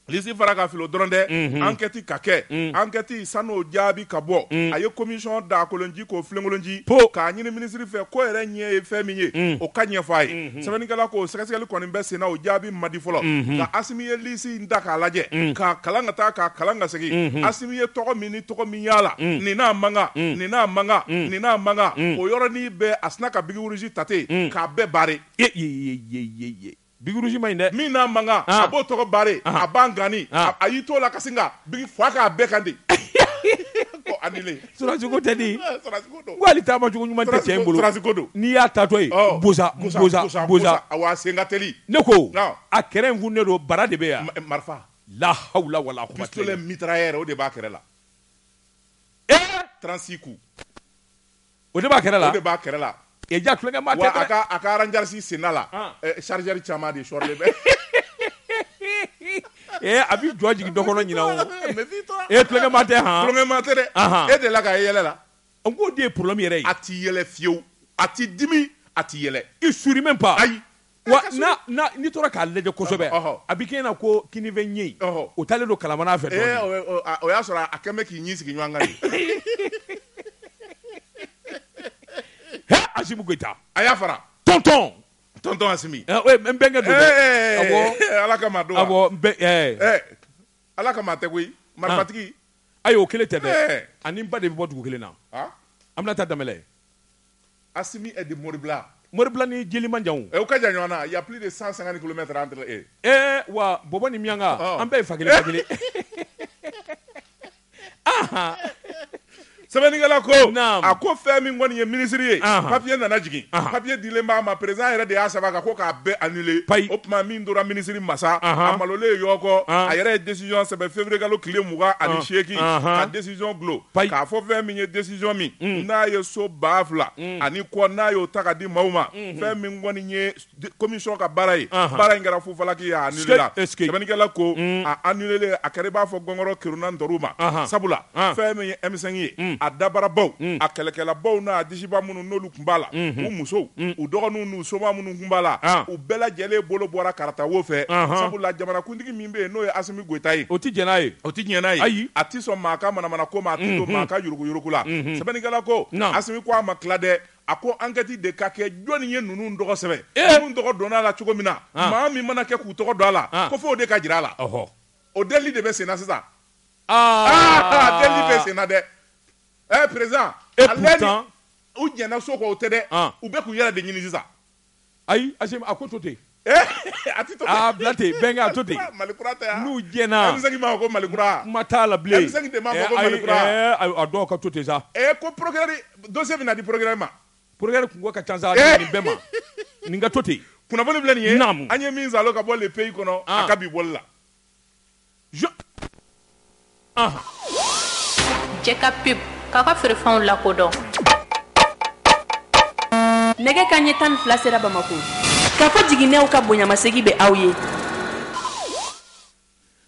lisi fara ka filo dɔrɔn dɛ enquête ka kɛ enquête san'o jaabi ka bɔ a ye commission da kolonji k'o filenkolonji k'a ɲini ministre fɛ ko yɛrɛ ɲɛ ye fɛn min ye o ka ɲɛfɔ a ye sɛbɛnnikɛla ko sɛgɛsɛgɛli kɔni bɛ senna o jaabi ma di fɔlɔ ka Asimi ye lisi in da k'a lajɛ k'a kalan ka taa k'a kalan ka segin Asimi ye tɔgɔ min ni tɔgɔ min y'a la nin n'a manga nin n'a manga nin n'a manga o yɔrɔnin bɛɛ a sina ka bigi wurusi tate k'a bɛɛ bare bigi rouge ma ɲi dɛ min n'a mankan a b'o tɔgɔ bare a b'an gani a y'i to la ka sin ka bigi fa k'a bɛɛ kan de ko annulé surasi ko tɛ di ko hali taama cogo ɲuman tɛ cɛ in bolo surasi ko don n'i y'a tatɔ ye bosa awa sen ka teli ne ko a kɛrɛ in kun ne don bara de bɛ yan marifa la hawla wala quwwata pistolet mitrailleur o de b'a kɛrɛ la 36 coups o de b'a kɛrɛ la o de b'a kɛrɛ la ja tulonkɛ maa tɛ wa a ka ranjarisi senna la chargeur caman de sɔrɔlen bɛ a b'i jɔ jigin dɔ kɔnɔ ɲina o tulonkɛ maa tɛ tulonkɛ maa tɛ dɛ e de la k'a yɛlɛ la n k'o de ye problème yɛrɛ ye a t'i yɛlɛ fiyewu a t'i dimi a t'i yɛlɛ i suri même pas ayi wa n'i tora k'a lajɛ kosɛbɛ a bɛ kɛ ɲɛna ko kini fɛn ɲɛ o taalen don kalamana fɛ dɔɔnin o y'a sɔrɔ a kɛn bɛ k'i ɲin sigi ɲɔgɔn kan de Asimi Goyita a y'a fara tonton Asimi n bɛnkɛ don ala kama don ala kama tɛ koyi marifatigi ayi o kelen tɛ dɛ ani n ba de bɛ bɔ dugu kelen na Aminata Danbɛlɛ Asimi est de Moribila ni jeli man jan o ka jan ɲɔgɔn na il y a plus de 150 km entre eux wa bɔbɔ ni miyanka an bɛɛ ye fakelen sɛbɛnnikɛla ko a ko fɛn min kɔni ye ministre ye papier nana jigin papier dilen b'a ma président yɛrɛ de y'a sɛbɛn kan ko k'a bɛɛ annulé o tuma min tora ministre masa a malolen yɔkɔ a yɛrɛ ye décision sɛbɛn février kalo tile 28 ka décision gulo k'a fɔ fɛn min ye décision min n'a ye so 2000 ani kɔ n'a y'o ta ka di maaw ma fɛn min kɔni ye commission ka baara ye baara in kɛra fufalaki y'a annulé la sɛbɛnnikɛla ko a annulé a kɛra i b'a fɔ gɔngɔrɔ kiruna ntɔrɔ ma sabula fɛn min ye M5 ye a dabarabaw a kɛlɛkɛlabaw n'a disiba minnu n'olu tun b'a la u musow u dɔgɔninw n'u soma minnu tun b'a la u bɛɛ lajɛlen bolo bɔra karata wo fɛ sabula jamanakuntigi min bɛ yen n'o ye Asimi Goyita ye o tɛ diɲɛ n'a ye ayi a tɛ sɔn maa ka manamana ko ma a tɛ to maa ka yurugu la sɛbɛnnikɛla ko Asimi ko a ma tila dɛ a ko enquête de ka kɛ jɔnni ye ninnu tɔgɔ sɛbɛn ninnu tɔgɔ donna a la cogo min na maa min mana kɛ k'u tɔgɔ don a la ko fo o de ka jira a la o delili de bɛ senna sisan delili bɛ senna dɛ président pourtant u jɛnna so kɔ o tɛ dɛ u bɛ k'u yɛrɛ de ɲini sisan ayi Asimi a ko to ten a ti to ten bila ten bɛnkɛ a to ten Malikura tɛ yan n'u jɛnna M5 m'a fɔ ko Malikura kuma t'a la bilen M5 de m'a fɔ ko Malikura a dɔw ka to ten sa ko procureur dossier bɛna di procureur ma procureur kungo ka ca sa nin bɛɛ ma nin ka to ten kunnafoni filɛ nin ye an ye min zalo ka bɔ le pays kɔnɔ a ka bi bɔli la Jɛka pub k'a ka feerefɛnw lakodɔn nɛgɛ kanɲɛ 12 sera Bamako k'a fɔ jiginɛw ka bonyamasegi bɛ aw ye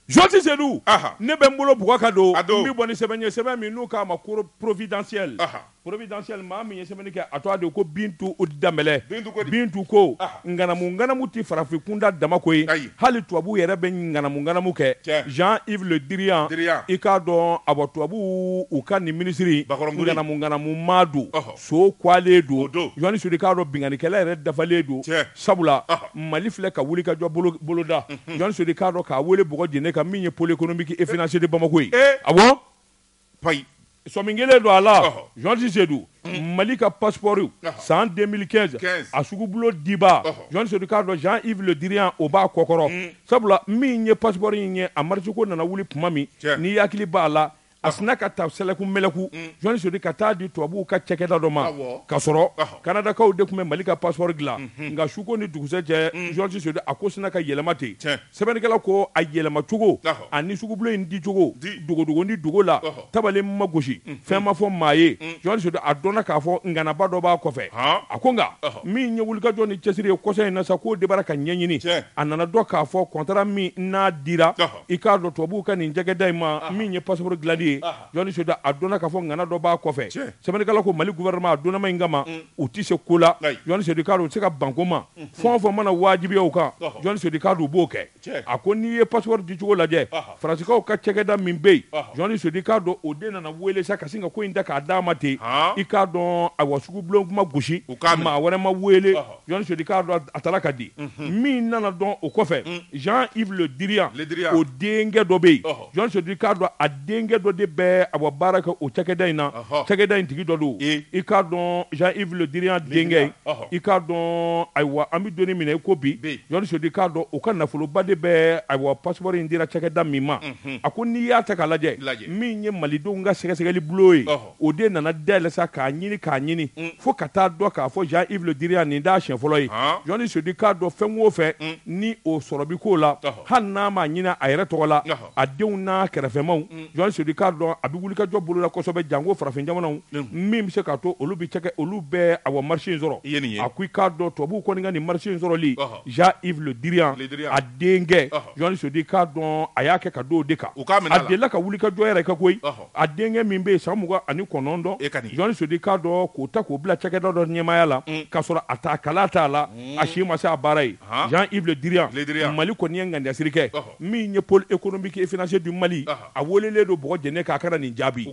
Joti Seydou ne bɛ n bolo bugɔ ka don n bɛ bɔ ni sɛbɛn ye sɛbɛn min n'u k'a ma ko providentiel providentiellement min ye sɛbɛnni kɛ a tɔgɔ de ko Bintu Damɛlɛ Bintu ko nganamu ti farafin kunda dama ko ye hali tubabu yɛrɛ bɛ nganamu kɛ Jean-Yves Le Drian i k'a dɔn a bɔ tubabu u ka nin minisiri nganamu ma don so kwalen don Jɔni Sodi k'a dɔn binganikɛla yɛrɛ dafalen don sabula Mali filɛ ka wuli ka jɔ boloda Jɔni Sodi k'a dɔn k'a wele bɔgɔ jɛnɛ kan min ye pôle économique et financier de Bamako ye awɔ payi sɔmin kelen don a la Jɔni Sodi Mali ka passeport san 2015 a sugubulo diba Jɔni Sodi k'a dɔn Jean-Yves Le Drian o b'a kɔkɔrɔ sabula min ye passeport in ye a marché ko nana wuli tuma min ni hakili b'a la a sina ka taa sɛlɛku mɛlɛku Jɔni Sodi ka taa di tubabuw ka cɛkɛda dɔ ma ka sɔrɔ Kanadakaw de tun bɛ Mali ka passeport dilan nka suko ni dugusɛ cɛ Jɔni Sodi a ko sina ka yɛlɛma ten sɛbɛnnikɛla ko a yɛlɛma cogo ani sugubulo in di cogo dogodogonin dogo la tabalen ma gosi fɛn ma fɔ maa ye Jɔni Sodi a dɔnna k'a fɔ nganaba dɔ b'a kɔfɛ a ko nka min ye wulikajɔ ni cɛsiri ye kɔsɔn in na sa k'o de b'ara ka ɲɛɲini a nana dɔ k'a fɔ contrat min n'a dira i k'a dɔn tubabuw ka nin cɛkɛda in ma min ye passeport dilanni ye Jɔni Sodi a donna k'a fɔ ngana dɔ b'a kɔfɛ sɛbɛnnikɛla ko Mali gouvernement a donnama in kama u ti se ko la Jɔni Sodi k'a dɔn u tɛ se ka banko ma fɛn o fɛn mana wajibiya u kan Jɔni Sodi k'a dɔn u b'o kɛ a ko n'i ye passeport di cogo lajɛ Faransikaw ka cɛkɛda min bɛ yen Jɔni Sodi k'a dɔn o de nana wele sa ka sin ka ko in ta k'a d'a ma ten i k'a dɔn awa sugubulon kuma gosi maa wɛrɛ ma wele Jɔni Sodi k'a dɔn a taara ka di min nana dɔn o kɔfɛ Jean-Yves Le Drian o denkɛ dɔ bɛ yen Jɔni Sodi k'a dɔn a denkɛ dɔ de bɛ a bɔ baara kɛ o cɛkɛda in na cɛkɛda in tigi dɔ don i k'a dɔn Jean-Yves Le Drian denkɛ i k'a dɔn ayiwa an bɛ donni minɛ i ko bi Jɔni Sodi k'a dɔn o ka nafoloba de bɛ ayiwa passeport in dira cɛkɛda min ma a ko n'i y'a ta k'a lajɛ min ye malidenw ka sɛgɛsɛgɛli bulon ye o de nana dayɛlɛ sa k'a ɲini fo ka taa dɔn k'a fɔ Jean-Yves Le Drian nin t'a siɲɛ fɔlɔ ye Jɔni Sodi k'a dɔn fɛn o fɛn ni o sɔrɔ bi k'o la hali n'a ma ɲini a yɛrɛ tɔgɔ la a denw n'a kɛrɛfɛmaw Jɔni Sodi k'a dɔn a bɛ wuli ka jɔ bolola kosɛbɛ jango farafin jamanaw min bɛ se k'a to olu bɛɛ a wa marché in sɔrɔ a ko i k'a dɔn tubabuw kɔni ka nin marché in sɔrɔli Jean-Yves Le Drian a denkɛ Jɔni Sodi k'a dɔn a y'a kɛ ka don o de kan a delila ka wuli ka jɔ yɛrɛ kɛ koyi a denkɛ min bɛ yen san 29 Jɔni Sodi k'a dɔn k'o ta k'o bila cɛkɛda dɔ ɲɛmaya la k'a sɔrɔ a t'a kala t'a la a si ma se a baara ye Jean-Yves Le Drian Mali kɔni ye ŋaniya kɛ min ye pôle économique et financier du Mali a welelen don bɔgɔ jɛnɛ k'a kana nin jaabi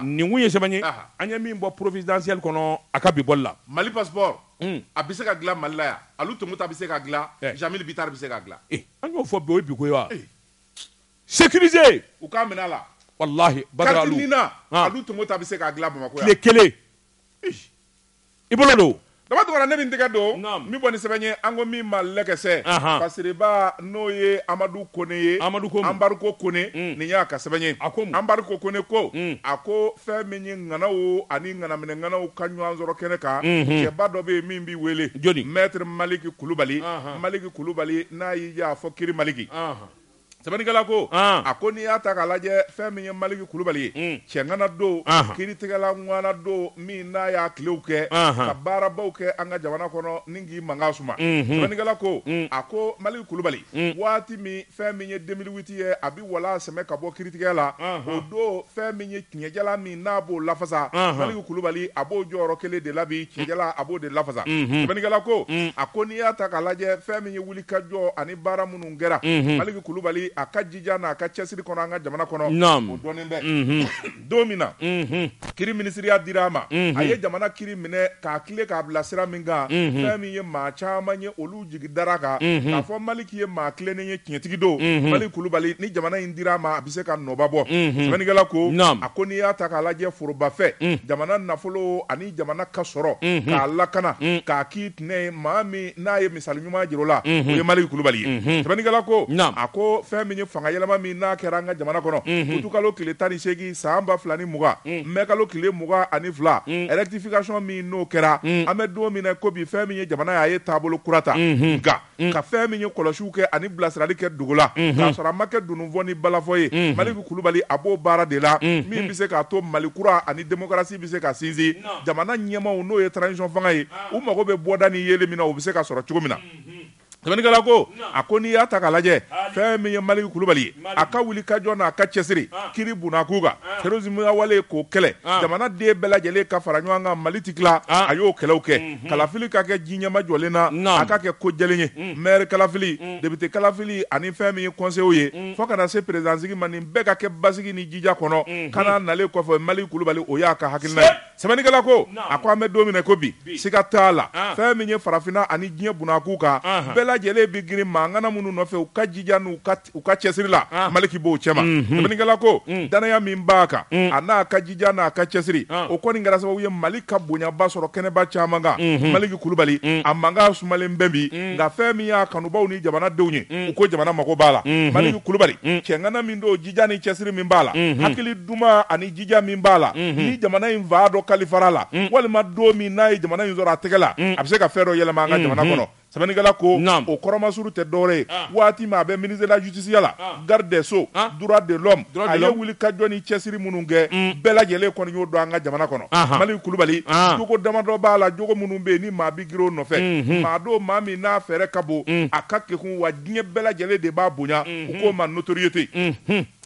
nin kun ye sɛbɛn ye an ye min bɔ providentiel kɔnɔ a ka bi bɔli la Mali passeport a bɛ se ka dilan Mali la yan alu Tomuta bɛ se ka dilan Jamil Bitar bɛ se ka dilan an y'o fɔ bi o ye bi ko ye wa sécuriser u k'a minɛ a la wallahi Badara Alu carte nina alu Tomuta bɛ se ka dilan Bamakɔ yan tile kelen i bolo don dama tɔgɔra ne bɛ n tɛgɛ don min bɔ ni sɛbɛn ye an ko min ma lɛkɛsɛ Fasiriba n'o ye Amadu Kone ye Anbariko Kone nin y'a ka sɛbɛn ye Anbariko Kone ko a ko fɛn min ye ŋanaw ani ŋanaminɛ ŋanaw ka ɲɔgɔn sɔrɔ kɛnɛ kan cɛba dɔ bɛ yen min b'i wele Maître Maliki Kulubali Maliki Kulubali n'a y'i ja a fɔ Kiri Maliki sɛbɛnnikɛla ko a ko n'i y'a ta k'a lajɛ fɛn min ye Maliki Kulubali ye cɛŋana don kiiritigɛla ŋwana don min n'a y'a tilew kɛ ka baarabaw kɛ an ka jamana kɔnɔ ni k'i mankan suma sɛbɛnnikɛla ko a ko Maliki Kulubali waati min fɛn min ye 2008 ye a bɛ wala sɛmɛ ka bɔ kiiritigɛ la o don fɛn min ye tiɲɛjala min n'a b'o lafasa Maliki Kulubali a b'o jɔyɔrɔ kelen de la bi tiɲɛjala a b'o de lafasa sɛbɛnnikɛla ko a ko n'i y'a ta k'a lajɛ fɛn min ye wulikajɔ ani baara minnu kɛra Maliki Kulubali a ka jija n'a ka cɛsiri kɔnɔ an ka jamana kɔnɔ o dɔnnen bɛ don min na kiri minisiriya dira a ma a ye jamana kiri minɛ k'a tile k'a bila sira min kan fɛn min ye maa caman ye olu jigi dara kan k'a fɔ Maliki ye maa tilennen ye tiɲɛtigi don Maliki Kulubali ni jamana in dira a ma a bɛ se ka nɔba bɔ sɛbɛnnikɛla ko a ko n'i y'a ta k'a lajɛ forobafɛ jamana nafolo ani jamana ka sɔrɔ k'a lakana k'a k'i tinɛ ye maa min n'a ye misali ɲuman jira o la o ye Maliki Kulubali ye sɛbɛnnikɛla ko a ko fɛn min ye fanga yɛlɛma min n'a kɛra an ka jamana kɔnɔ utukalo tile 18 san 2020 mɛkalo tile 22 rectification min n'o kɛra an bɛ don min na ko bi fɛn min ye jamana y'a ye taabolo kura ta nka ka fɛn min ye kɔlɔsiw kɛ ani bilasirali kɛ dugu la k'a sɔrɔ a ma kɛ dununfɔ ni balafɔ ye Maliki Kulubali a b'o baara de la min bɛ se k'a to Mali kura ani démocratie bɛ se ka sinsin jamana ɲɛmaw n'o ye transition fanga ye u mago bɛ bɔda ni yeli min na o bɛ se ka sɔrɔ cogo min na sɛbɛnnikɛla ko a ko n'i y'a ta k'a lajɛ fɛn min ye Maliki Kulubali ye a ka wuli ka jɔ n'a ka cɛsiri kiri bunakun kan terrorisme ka wale k'o kɛlɛ jamana den bɛɛ lajɛlen ka fara ɲɔgɔn kan Mali ti tila a y'o kɛlɛw kɛ kalafili ka kɛ ji ɲɛma jɔlen na a ka kɛ ko jɛlen ye maire kalafili député kalafili ani fɛn min ye conseiller ye fo kana se président sigi ma nin bɛɛ ka kɛ basigi ni jija kɔnɔ kana nalen kɔfɛ Maliki Kulubali o y'a ka hakilina ye sɛbɛnnikɛla ko a ko an bɛ don min na ko bi siga t'a la fɛn min ye farafinna ani diɲɛ bunakun kan bɛɛ lajɛlen bi girin maangana minnu nɔfɛ u ka jija n'u ka cɛsiri la Maliki b'o cɛma sɛbɛnnikɛla ko danaya min b'a kan a n'a ka jija n'a ka cɛsiri o kɔni kɛra sababu ye Mali ka bonyaba sɔrɔ kɛnɛba caman kan Maliki Kulubali a mankan sumalen bɛɛ bi nka fɛn min y'a kanubaw ni jamanadenw ye u ko jamana mago b'a la Maliki Kulubali cɛŋana min don jija ni cɛsiri min b'a la hakili duman ani jija min b'a la ni jamana in va dɔ kalifara la walima don min n'a ye jamana in sɔrɔ a tɛgɛ la a bɛ se ka fɛn dɔ yɛlɛma an ka jamana kɔnɔ sɛbɛnnikɛla ko o kɔrɔmasuru tɛ dɔwɛrɛ ye waati min a bɛ ministre de la justice la garde des sceaux droit de l'homme a ye wuli ka jɔ ni cɛsiri minnu kɛ bɛɛ lajɛlen kɔni y'o dɔn an ka jamana kɔnɔ Maliki Kulubali jogo damadɔ b'a la jogo minnu bɛ yen ni maa bi girin o nɔfɛ maa don maa min n'a fɛɛrɛ ka bon a ka kekun wa diɲɛ bɛɛ lajɛlen de b'a bonya u k'o ma notoriété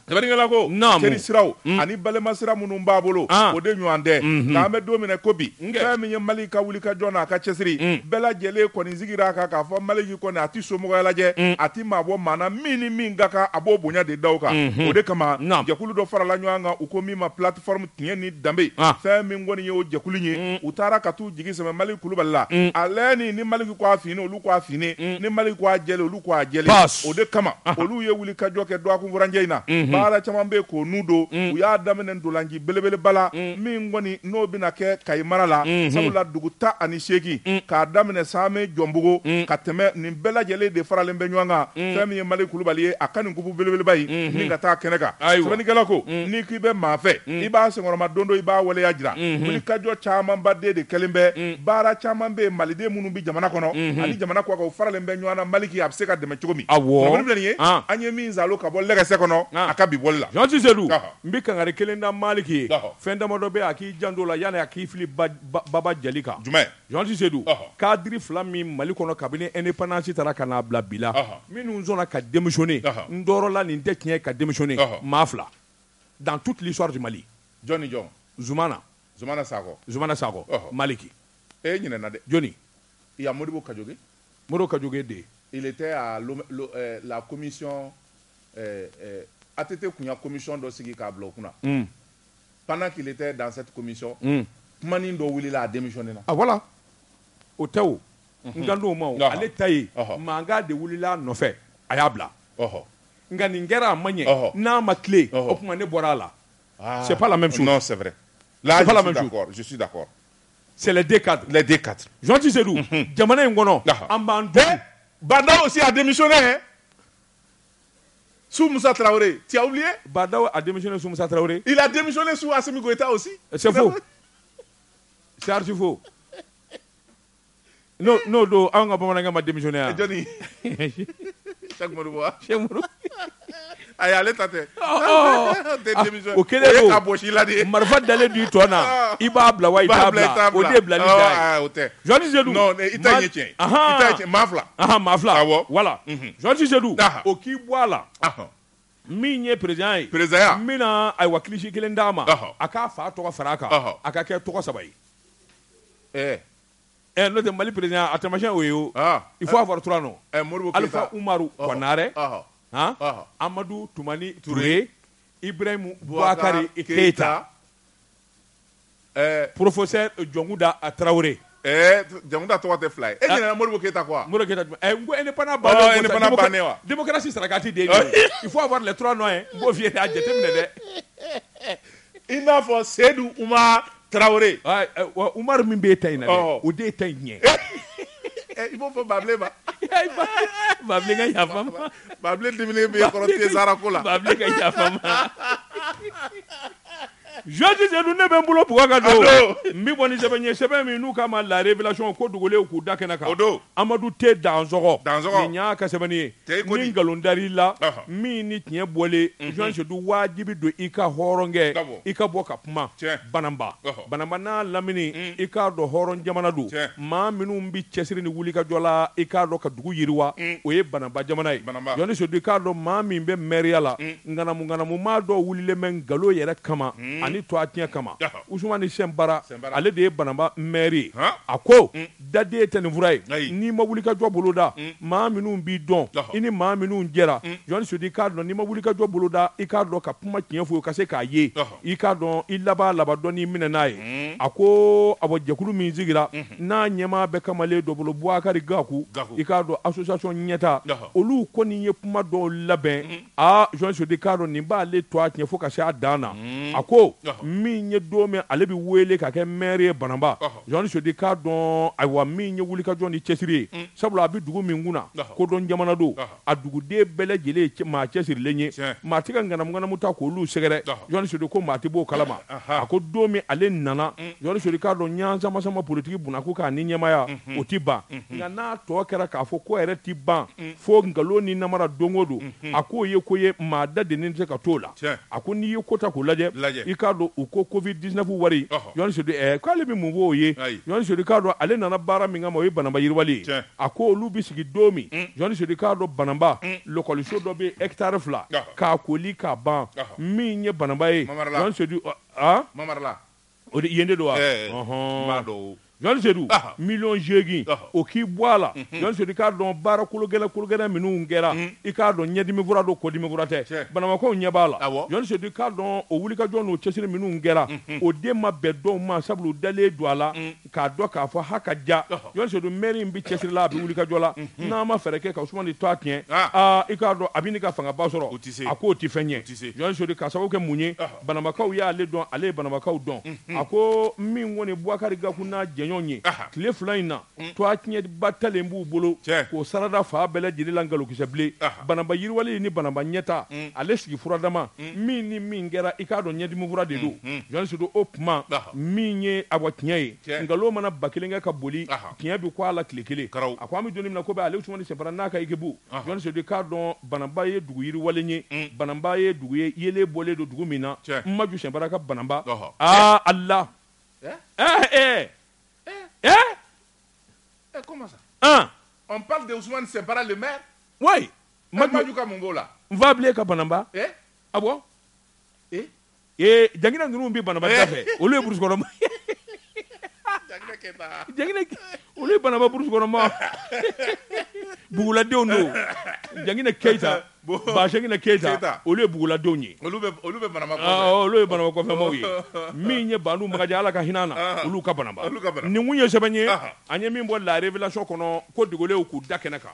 sɛbɛnnikɛla ko teri siraw ani balema sira minnu b'a bolo o de ɲɔgɔn tɛ nka an bɛ don min na ko bi fɛn min ye Mali ka wuli ka jɔ n'a ka cɛsiri bɛɛ lajɛlen kɔni sigira a kan k'a fɔ Maliki kɔni a ti somɔgɔya lajɛ a ti maa bɔ maa na min ni min ka kan a b'o bonya de da o kan o de kama jɛkulu dɔ farala ɲɔgɔn kan u ko min ma plateforme tiɲɛ ni danbe fɛn min kɔni ye o jɛkulu ye u taara ka t'u jigi sɛmɛ Maliki Kulubali la ale ni Maliki ko a fini olu ko a fini ni Maliki ko a jɛlen olu ko a jɛlen o de kama olu ye wuli ka jɔ kɛ dɔgɔkun furanjɛ in na baara caman bɛ k'o n'u don u y'a daminɛ ndolanci belebeleba la min kɔni n'o bɛna kɛ Kayi mara la sabula dugu 18 k'a daminɛ Samɛ Jɔnbugo ka tɛmɛ nin bɛɛ lajɛlen de faralen bɛ ɲɔgɔn kan fɛn min ye Maliki Kulubali ye a ka nin kubu belebeleba ye ni ka taa kɛnɛ kan sɛbɛnnikɛla ko n'i k'i bɛ maa fɛ i b'a senkɔrɔma don dɔ i b'a waleya jira wuli ka jɔ camanba den de kɛlen bɛ baara caman bɛ yen maliden minnu bɛ jamana kɔnɔ ani jamana kɔ kan u faralen bɛ ɲɔgɔn na Maliki a bɛ se ka dɛmɛ cogo min awɔ nin ye an ye min zalo ka bɔ lɛgɛsɛ kɔnɔ a ka bi bɔli la Jean Tisedou n bɛ kangari kelen da Maliki ye fɛn damadɔ bɛ a k'i janto la yanni a k'i fili Baba Jali kan jumɛn Jean Tisedou cadre fila min Mali kɔnɔ kabini indépendance taara ka n'a bila bi la minnu sɔnna ka démissionner n dɔrɔla nin tɛ tiɲɛ ka démissionner maa fila dans toute l'histoire du Mali jɔn ni jɔn Zumana Sakɔ Maliki e ɲinɛna dɛ jɔnni il y a Modibo Kajogé de il était à la commission ATT kun ya commission dɔ sigi k'a bila o kunna pendant qu'il était dans cette commission kumanin dɔ wulila a démissionné na voilà o tɛ o n kan t'o ma o ale ta ye mankan de wulila a nɔfɛ a y'a bila nka nin kɛra a ma ɲɛ n'a ma tile o tuma ne bɔra a la c'est pas la même chose non c'est vrai là je suis d'accord c'est les deux cadres Jean Tisedou jamana in kɔnɔ an b'an dɔn Bada aussi a démissionné hein sous Moussa Traoré. Tu as oublié? Badaw a démissionné sous Moussa Traoré. Il a démissionné sous Assimi Goïta aussi. C'est faux. C'est archi faux. Non, on a pas démissionné. Johnny. Chaque mot de voix. Aïe, allez, tate. T'es démissionné. Ok, Marfa d'aller du tona. Iba bla wa itabla. Ode bla li dai. Jean Tisedou. Non, ita yetien. Ita yetien mafla. Mafla. Voilà. Jean Tisedou. O ki boala. Min ye président ye. Président. Mina ay wakilishi kelen d'a ma. A k'a fa tɔgɔ fara a kan. A ka kɛ tɔgɔ saba ye. N'o tɛ Mali président a taamasiyɛn o ye o. Il faut avoir trois noms. Alpha Umaru Konare. Amadou Toumani Touré, Ibrahim Bouakari Keita, professeur Djongouda Traoré. Djongouda Traoré fly. Et il y a Moribo Keita quoi? Moribo Keita. Démocratie sera gâtée des il faut avoir les trois noms. Bon vieux à jeter. Il n'a pas Seydou Oumar Traoré. Oumar Mimbe Taina. Ou des Tainiens. Il faut babler ba. Babler ga ya fama. Babler dimine be korotie Zarakola. Babler ga ya fama. Georges Seydou ne bɛ n bolo bugɔ ka don n bɛ bɔ ni sɛbɛn ye sɛbɛn min n'u k'a ma la révélation ko dogolen k'u da kɛnɛ kan Amadu T Dansɔgɔ nin y'a ka sɛbɛnni ye ni nkalon dar'i la min ni tiɲɛ bɔlen Georges Seydou wajibi don i ka hɔrɔnkɛ i ka bɔ ka kuma Banamba n'a lamini i k'a dɔn hɔrɔn jamana don maa minnu bɛ cɛsiri ni wulikajɔ la i k'a dɔn ka dugu yiriwa o ye Banamba jamana ye Georges Seydou i k'a dɔn maa min bɛ maire la nganamu maa dɔ wulilen bɛ nkalon yɛrɛ kama ani to a tiɲɛ kama Usumani Sɛn Bara ale de ye Banamba maire ye a ko daden tɛ nin fura ye n'i ma wulikajɔ boloda maa minnu b'i dɔn i ni maa minnu jɛra Georges Seydou i k'a dɔn n'i ma wulikajɔ boloda i k'a dɔn ka kuma tiɲɛ fɔ ka se k'a ye i k'a dɔn i laban dɔn n'i minɛ n'a ye a ko a bɔ jɛkulu min sigira n'a ɲɛmaa bɛ kamalen dɔ bolo Bouakari Gakou i k'a dɔn association ɲɛta olu kɔni ye kuma dɔw labɛn Georges Seydou i k'a dɔn nin b'ale to a tiɲɛ fo ka se a dan na a ko min ye don min ale bɛ wele ka kɛ maire ye Banamba Georges Seydou i k'a dɔn ayiwa min ye wulikajɔ ni cɛsiri ye sabula a bɛ dugu min kunna kodɔn jamana don a duguden bɛɛ lajɛlen ye maa cɛsirilen ye maa tɛ ka nganamu ta k'olu sɛgɛrɛ Georges Seydou ko maa tɛ b'o kalama a ko don min ale nana Georges Seydou k'a dɔn ɲansama politique bunako k'a ni ɲɛmaya o ti ban nka n'a tɔ kɛra k'a fɔ ko yɛrɛ ti ban fo nkalon ni namara don o don a k'o ye ko ye maa da de tɛ ka t'o la a ko n'i ye ko ta k'o lajɛ i k'a dɔn u ko Covid 19 wari Georges Seydou k'ale bɛ mun fɔ o ye Georges Seydou k'a dɔn ale nana baara min kama o ye Banamba yiriwali ye a ko olu bɛ sigi don min Georges Seydou k'a dɔn Banamba lɔkɔliso dɔ bɛ hectare 2 k'a koli k'a ban min ye Banamba ye Georges Seydou Mamarala o de yen de don wa Georges Seydou million 8 o k'i bɔ a la Georges Seydou k'a dɔn baara kologɛlɛ minnu kɛra i k'a dɔn ɲɛdimi fura don kɔdimi fura tɛ Banamakaw ɲɛ b'a la Georges Seydou k'a dɔn o wulikajɔ n'o cɛsiri minnu kɛra o den ma bɛn dɔw ma sabula u dalen don a la k'a dɔn k'a fɔ ha ka ja Georges Seydou maire in bɛ cɛsiri la a bɛ wulikajɔ la n'a ma fɛɛrɛ kɛ ka Usumani to a tiɲɛ i k'a dɔn a bɛ ni ka fangaba sɔrɔ a k'o ti fɛn ɲɛ Georges Seydou ka sababu kɛ mun ye Banamakaw y'ale dɔn ale ye Banamakaw dɔn a ko min kɔni Bouakari Gakou n'a jɛɲɔgɔn ye tile 2 in na to a tiɲɛba talen b'u bolo k'o sarada fa bɛɛ lajɛlen la nkalokisɛ bilen Banamba yiriwali ni Banamba ɲɛta ale sigi furadama min ni min kɛra i k'a dɔn ɲɛdimi fura de don Georges Seydou o kuma min ye a bɔ tiɲɛ ye nkalon mana ba kelen kɛ ka boli tiɲɛ bɛ kɔ a la tile kelen a ko an bɛ don min na ko bɛ ale Usumani Sɛn Bara n'a ka équipe Georges Seydou k'a dɔn Banamba ye dugu yiriwali ye Banamba ye dugu ye yelen bɔlen don dugu min na Maju Sɛn Bara ka Banamba Allah comment ça on parle de Ousmane Sɛn Bara le maire oui Maju ka mun b'o la n va bilen ka Banamba ah bon jangina ninnu bɛ Banamba da fɛ olu ye burusi kɔnɔma olu ye Banamba burusi kɔnɔma buguladenw don Jangina Keita Bashangina Keita olu ye buguladenw ye olu bɛ Banamba olu ye Banamba kɔfɛmaw ye min ye Banu Magaja Ala ka hinɛ na olu ka Banamba nin kun ye sɛbɛn ye an ye min bɔ la révélation kɔnɔ ko dogolenw k'u da kɛnɛ kan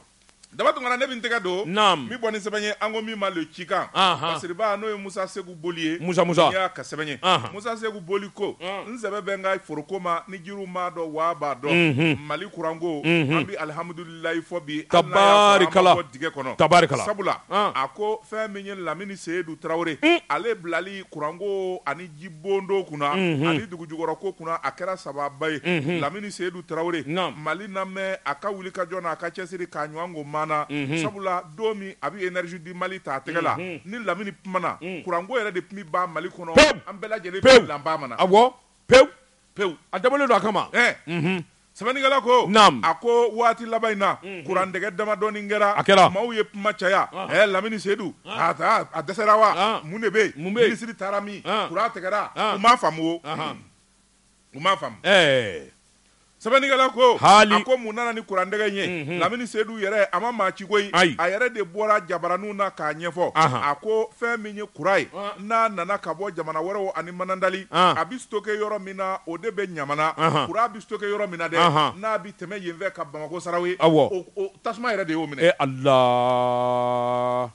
daba tungana ne bɛ n tɛgɛ don min bɔ ni sɛbɛn ye an ko min ma le cikan Basiriba n'o ye Musa Segu Boli ye Musa n'i y'a ka sɛbɛn ye Musa Segu Boli ko n sɛbɛ bɛ n ka foroko ma ni jiriw m'a dɔn wa b'a dɔn Mali kuranko an bɛ alihamudulilayi fɔ bi tabarikala bɔ dingɛ kɔnɔ tabarikala sabula a ko fɛn min ye Lamini Seydou Traoré ale bilali kuranko ani jibondo kunna ani dugujukɔrɔ ko kunna a kɛra sababa ye Lamini Seydou Traoré Mali namɛ a ka wulikajɔ n'a ka cɛsiri k'a ɲɔgɔn ko sabula don min a bɛ énergie di Mali ta a tɛgɛ la ni Lamini kumana kuranko yɛrɛ de tun bɛ ban Mali kɔnɔ an bɛɛ lajɛlen bɛ lanba mana awɔ pewu a dabɔlen don a kama sɛbɛnnikɛla ko a ko waati laban in na kurandɛgɛ damadɔni kɛra maaw ye kuma caya Lamini Seydou a dɛsɛra wa mun de bɛ yen minisiri taara min kuran tigɛra u m'a faamu u m'a faamu sɛbɛnnikɛla ko a ko mun nana ni kurandɛgɛ ye Lamini Seydou yɛrɛ a ma maa ci koyi a yɛrɛ de bɔra jabaraninw na k'a ɲɛfɔ a ko fɛn min ye kura ye n'a nana ka bɔ jamana wɛrɛw ani manandali a bɛ stocké yɔrɔ min na o de bɛ ɲamana kura bɛ stocké yɔrɔ min na dɛ n'a bɛ tɛmɛ yen fɛ ka Bamako Sarawe o tasuma yɛrɛ de y'o minɛ Allah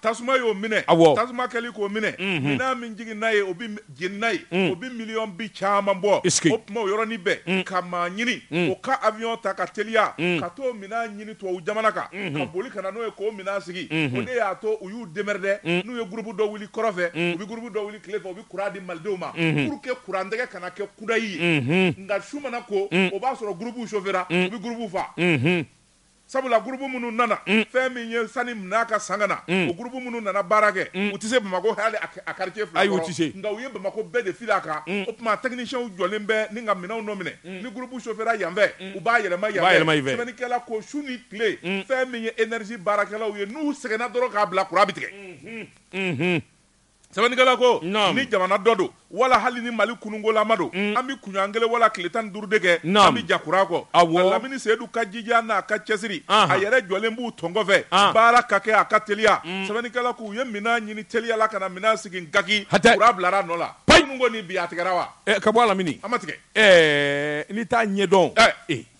tasuma y'o minɛ tasuma kɛli k'o minɛ minan min jigin n'a ye o bi jeni n'a ye o bi miliyɔn bi caman bɔ o tuma o yɔrɔnin bɛɛ ka maa ɲini o ka avion ta ka teliya ka t'o minan ɲini tubabu jamana kan ka boli ka na n'o ye k'o minan sigi o de y'a to u y'u démerdé n'u ye groupe dɔ wuli kɔrɔfɛ u bi groupe dɔ wuli tile fɛ u bi courant di malidenw ma pour que courant tɛgɛ kana kɛ kudayi ye nka su mana ko o b'a sɔrɔ groupe chauffera u bi groupe fa sabula groupe minnu nana fɛn min ye sani minɛ ka sanga na o groupe minnu nana baara kɛ u tɛ se Bamako hali a quartier fila kɔrɔ nka u ye Bamako bɛɛ de fili a kan o tuma techniciens jɔlen bɛ ni ka minɛnw nɔ minɛ ni groupe chauffera yan fɛ u b'a yɛlɛma yan fɛ sɛbɛnnikɛla ko su ni tile fɛn min ye énergie baarakɛlaw ye n'u sɛgɛnna dɔrɔn k'a bila courant bi tigɛ sɛbɛnnikɛla ko ni jamana dɔ don wala hali ni Mali kunungolama don an bi kunɲɔgɔn kelen wala tile 15 de kɛ an bi ja courant kɔ Lamini Seydou ka jija n'a ka cɛsiri a yɛrɛ jɔlen b'u tɔngɔ fɛ baara ka kɛ a ka teliya sɛbɛnnikɛla ko u ye minan ɲini teliyala ka na minan sigi Gaki courant bilara nɔ la minnu ko ni bi a tigɛra wa ka bɔ Lamini a ma tigɛ n'i t'a ɲɛdɔn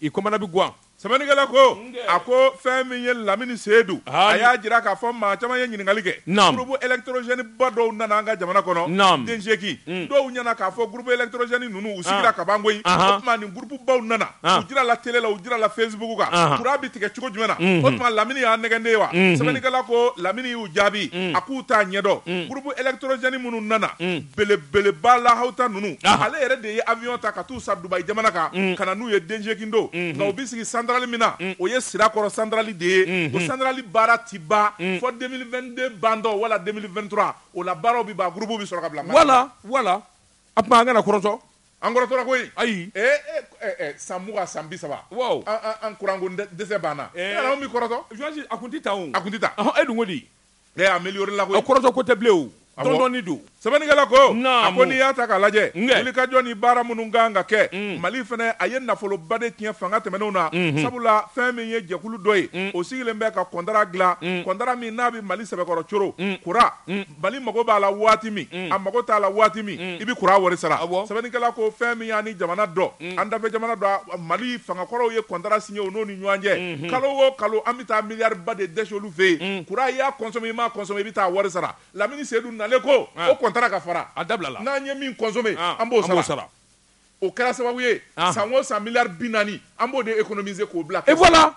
i commande bi guwan sɛbɛnnikɛla ko a ko fɛn min ye Lamini Seydou a y'a jira k'a fɔ maa caman ye ɲininkali kɛ groupe électrogène ba dɔw nana an ka jamana kɔnɔ Denjeki dɔw ɲɛna k'a fɔ groupe électrogène ninnu u sigira ka ban koyi o tuma nin groupe baw nana u jira la télé la u jira la Facebook kan courant bi tigɛ cogo jumɛn na o tuma Lamini y'a nɛgɛnden wa sɛbɛnnikɛla ko Lamini y'u jaabi a k'u t'a ɲɛdɔn groupe électrogène minnu nana belebeleba lahawta ninnu ale yɛrɛ de ye avion ta ka t'u sa Dubaï jamana kan ka na n'u ye Denjeki do nka u bi sigi centrale min na o ye Sirakɔrɔ centrale de ye o centrale baara ti ban fo 2022 bandɔ wala 2023 o la baaraw bi ban groupe bi sɔrɔ ka bila wala a tuma an kana kɔrɔtɔ an kɔrɔtɔra koyi ayi san 20 san 30 an kuranko dɛsɛ banna an mi kɔrɔtɔ Joasi a kun tɛ ta o a kun tɛ ta e dun ko di amélioré la koyi a kɔrɔtɔ ko tɛ bilen o dɔɔni don sɛbɛnnikɛla ko a ko n'i y'a ta k'a lajɛ wulikajɔ ni baara minnu kan ka kɛ Mali fɛnɛ a ye nafoloba de tiɲɛ fanga tɛmɛnenw na sabula fɛn min ye jɛkulu dɔ ye o sigilen bɛ ka kɔntara dilan kɔntara min n'a bɛ Mali sɛbɛkɔrɔ coro courant Mali mago b'a la waati min a mago t'a la waati min i bɛ courant wari sara sɛbɛnnikɛla ko fɛn min y'a ni jamana dɔ an dafɛ jamana dɔ Mali fangakɔrɔw ye kɔntara signé o n'o ni ɲɔgɔn cɛ kalo o kalo an bɛ taa miliyari ba de dɛsɛ olu fɛ yen courant i y'a consommé i m'a consommé i bɛ taa wari sara Lamini Seydou ale ko o kɔntara ka fara a dabila n'an ye min consommé an b'o sara o kɛra sababu ye san o san miliyari 40 an b'o de économiser k'o bila et voilà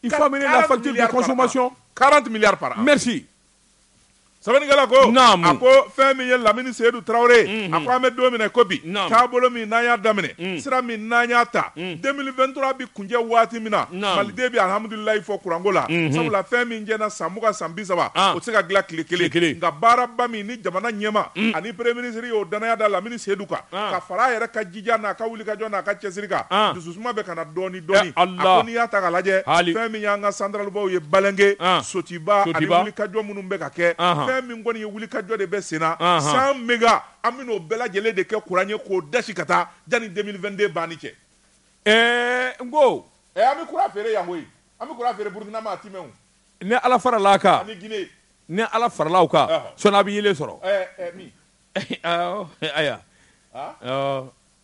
il faut amener la facture de consommation 40 milliards par an merci sɛbɛnnikɛla ko a ko fɛn min ye Lamini Seydou Traoré a ko an bɛ don min na ko bi taabolo min n'an y'a daminɛ sira min n'an y'a ta 2023 bi kunjɛ waati min na maliden bi alhamdulilayi fɔ kuranko la sabula fɛn min jɛna san 20 san 30 o tɛ se ka dilan tile kelen nka baaraba min ni jamana ɲɛma ani premier ministre y'o danaya da Lamini Seydou kan ka fara a yɛrɛ ka jija n'a ka wulikajɔ n'a ka cɛsiri kan dususuma bɛ ka na dɔɔni dɔɔni a ko n'i y'a ta k'a lajɛ fɛn min y'an ka central baw ye Balenge Sotiba ani wulikajɔ minnu bɛ ka kɛ fɛn min kɔni ye wulikajɔ de bɛ sen na 100 méga an bɛ n'o bɛɛ lajɛlen de kɛ courant ye k'o dasi ka taa janni 2022 banni cɛ n ko an bɛ courant feere yan koyi an bɛ courant feere Burukina ma a ti mɛn o ni Ala farala a kan ani Guinée ni Ala farala o kan sɔnni a bɛ yelen sɔrɔ min aya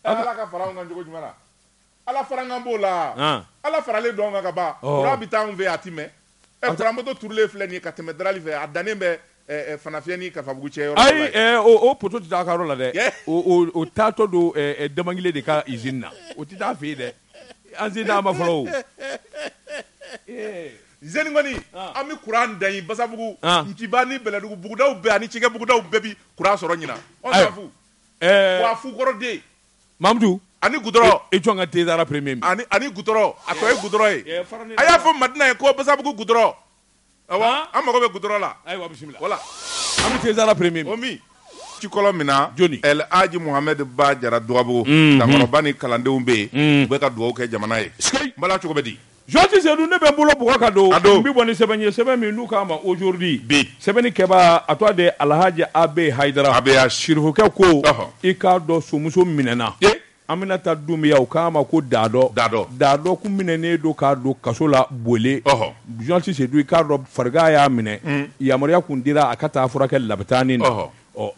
Ala ka fara anw kan cogo jumɛn na Ala fara an b'o la Ala faralen don an kan ka ban courant bɛ taa anw fɛ a ti mɛn courant moto turulen filɛ nin ye ka tɛmɛ Darali fɛ a dannen bɛ Fanafiyɛ ni Kafabugu cɛ yɔrɔ la ayi o poto tɛ taa a ka yɔrɔ la dɛ o taatɔ don Damangile de ka usine na o tɛ taa fɛ yen dɛ an sen d'a ma fɔlɔ o zeni kɔni an bɛ courant dan yen Basabugu Ntiba ni Bɛlɛdugu bugudaw bɛɛ ani cikɛ bugudaw bɛɛ bi courant sɔrɔ ɲinan on s'en fout wa Fukɔrɔ den Mamudu ani goudron e jɔn ka Tezara premier min ani goudron a tɔ ye goudron ye a y'a fɔ Madina ye ko Basabugu goudron awɔ an mago bɛ goudron la ayiwa bisimila voilà an bɛ Tezara premier min o min cikɔlɔ min na joni El Hadji Mohamed Ba Jara Dugabugu kankɔrɔba ni kalandenw bɛ yen u bɛ ka dugawu kɛ jamana ye n bala cogo bɛ di Joasi Seydou ne bɛ n bolo bɔgɔ ka don n bɛ bɔ ni sɛbɛn ye sɛbɛn min n'u k'a ma aujourd'hui bi sɛbɛnni kɛba a tɔgɔ de Alhaji Abe Haidara sirifokɛ ko i k'a dɔn somuso minɛna Aminata Doumbouya u k'a ma ko Dadɔ kun minɛnen don k'a don kaso la Bole Joasi Seydou i k'a dɔn farigan y'a minɛ yamaruya kun dira a ka taa furakɛ Lapitani na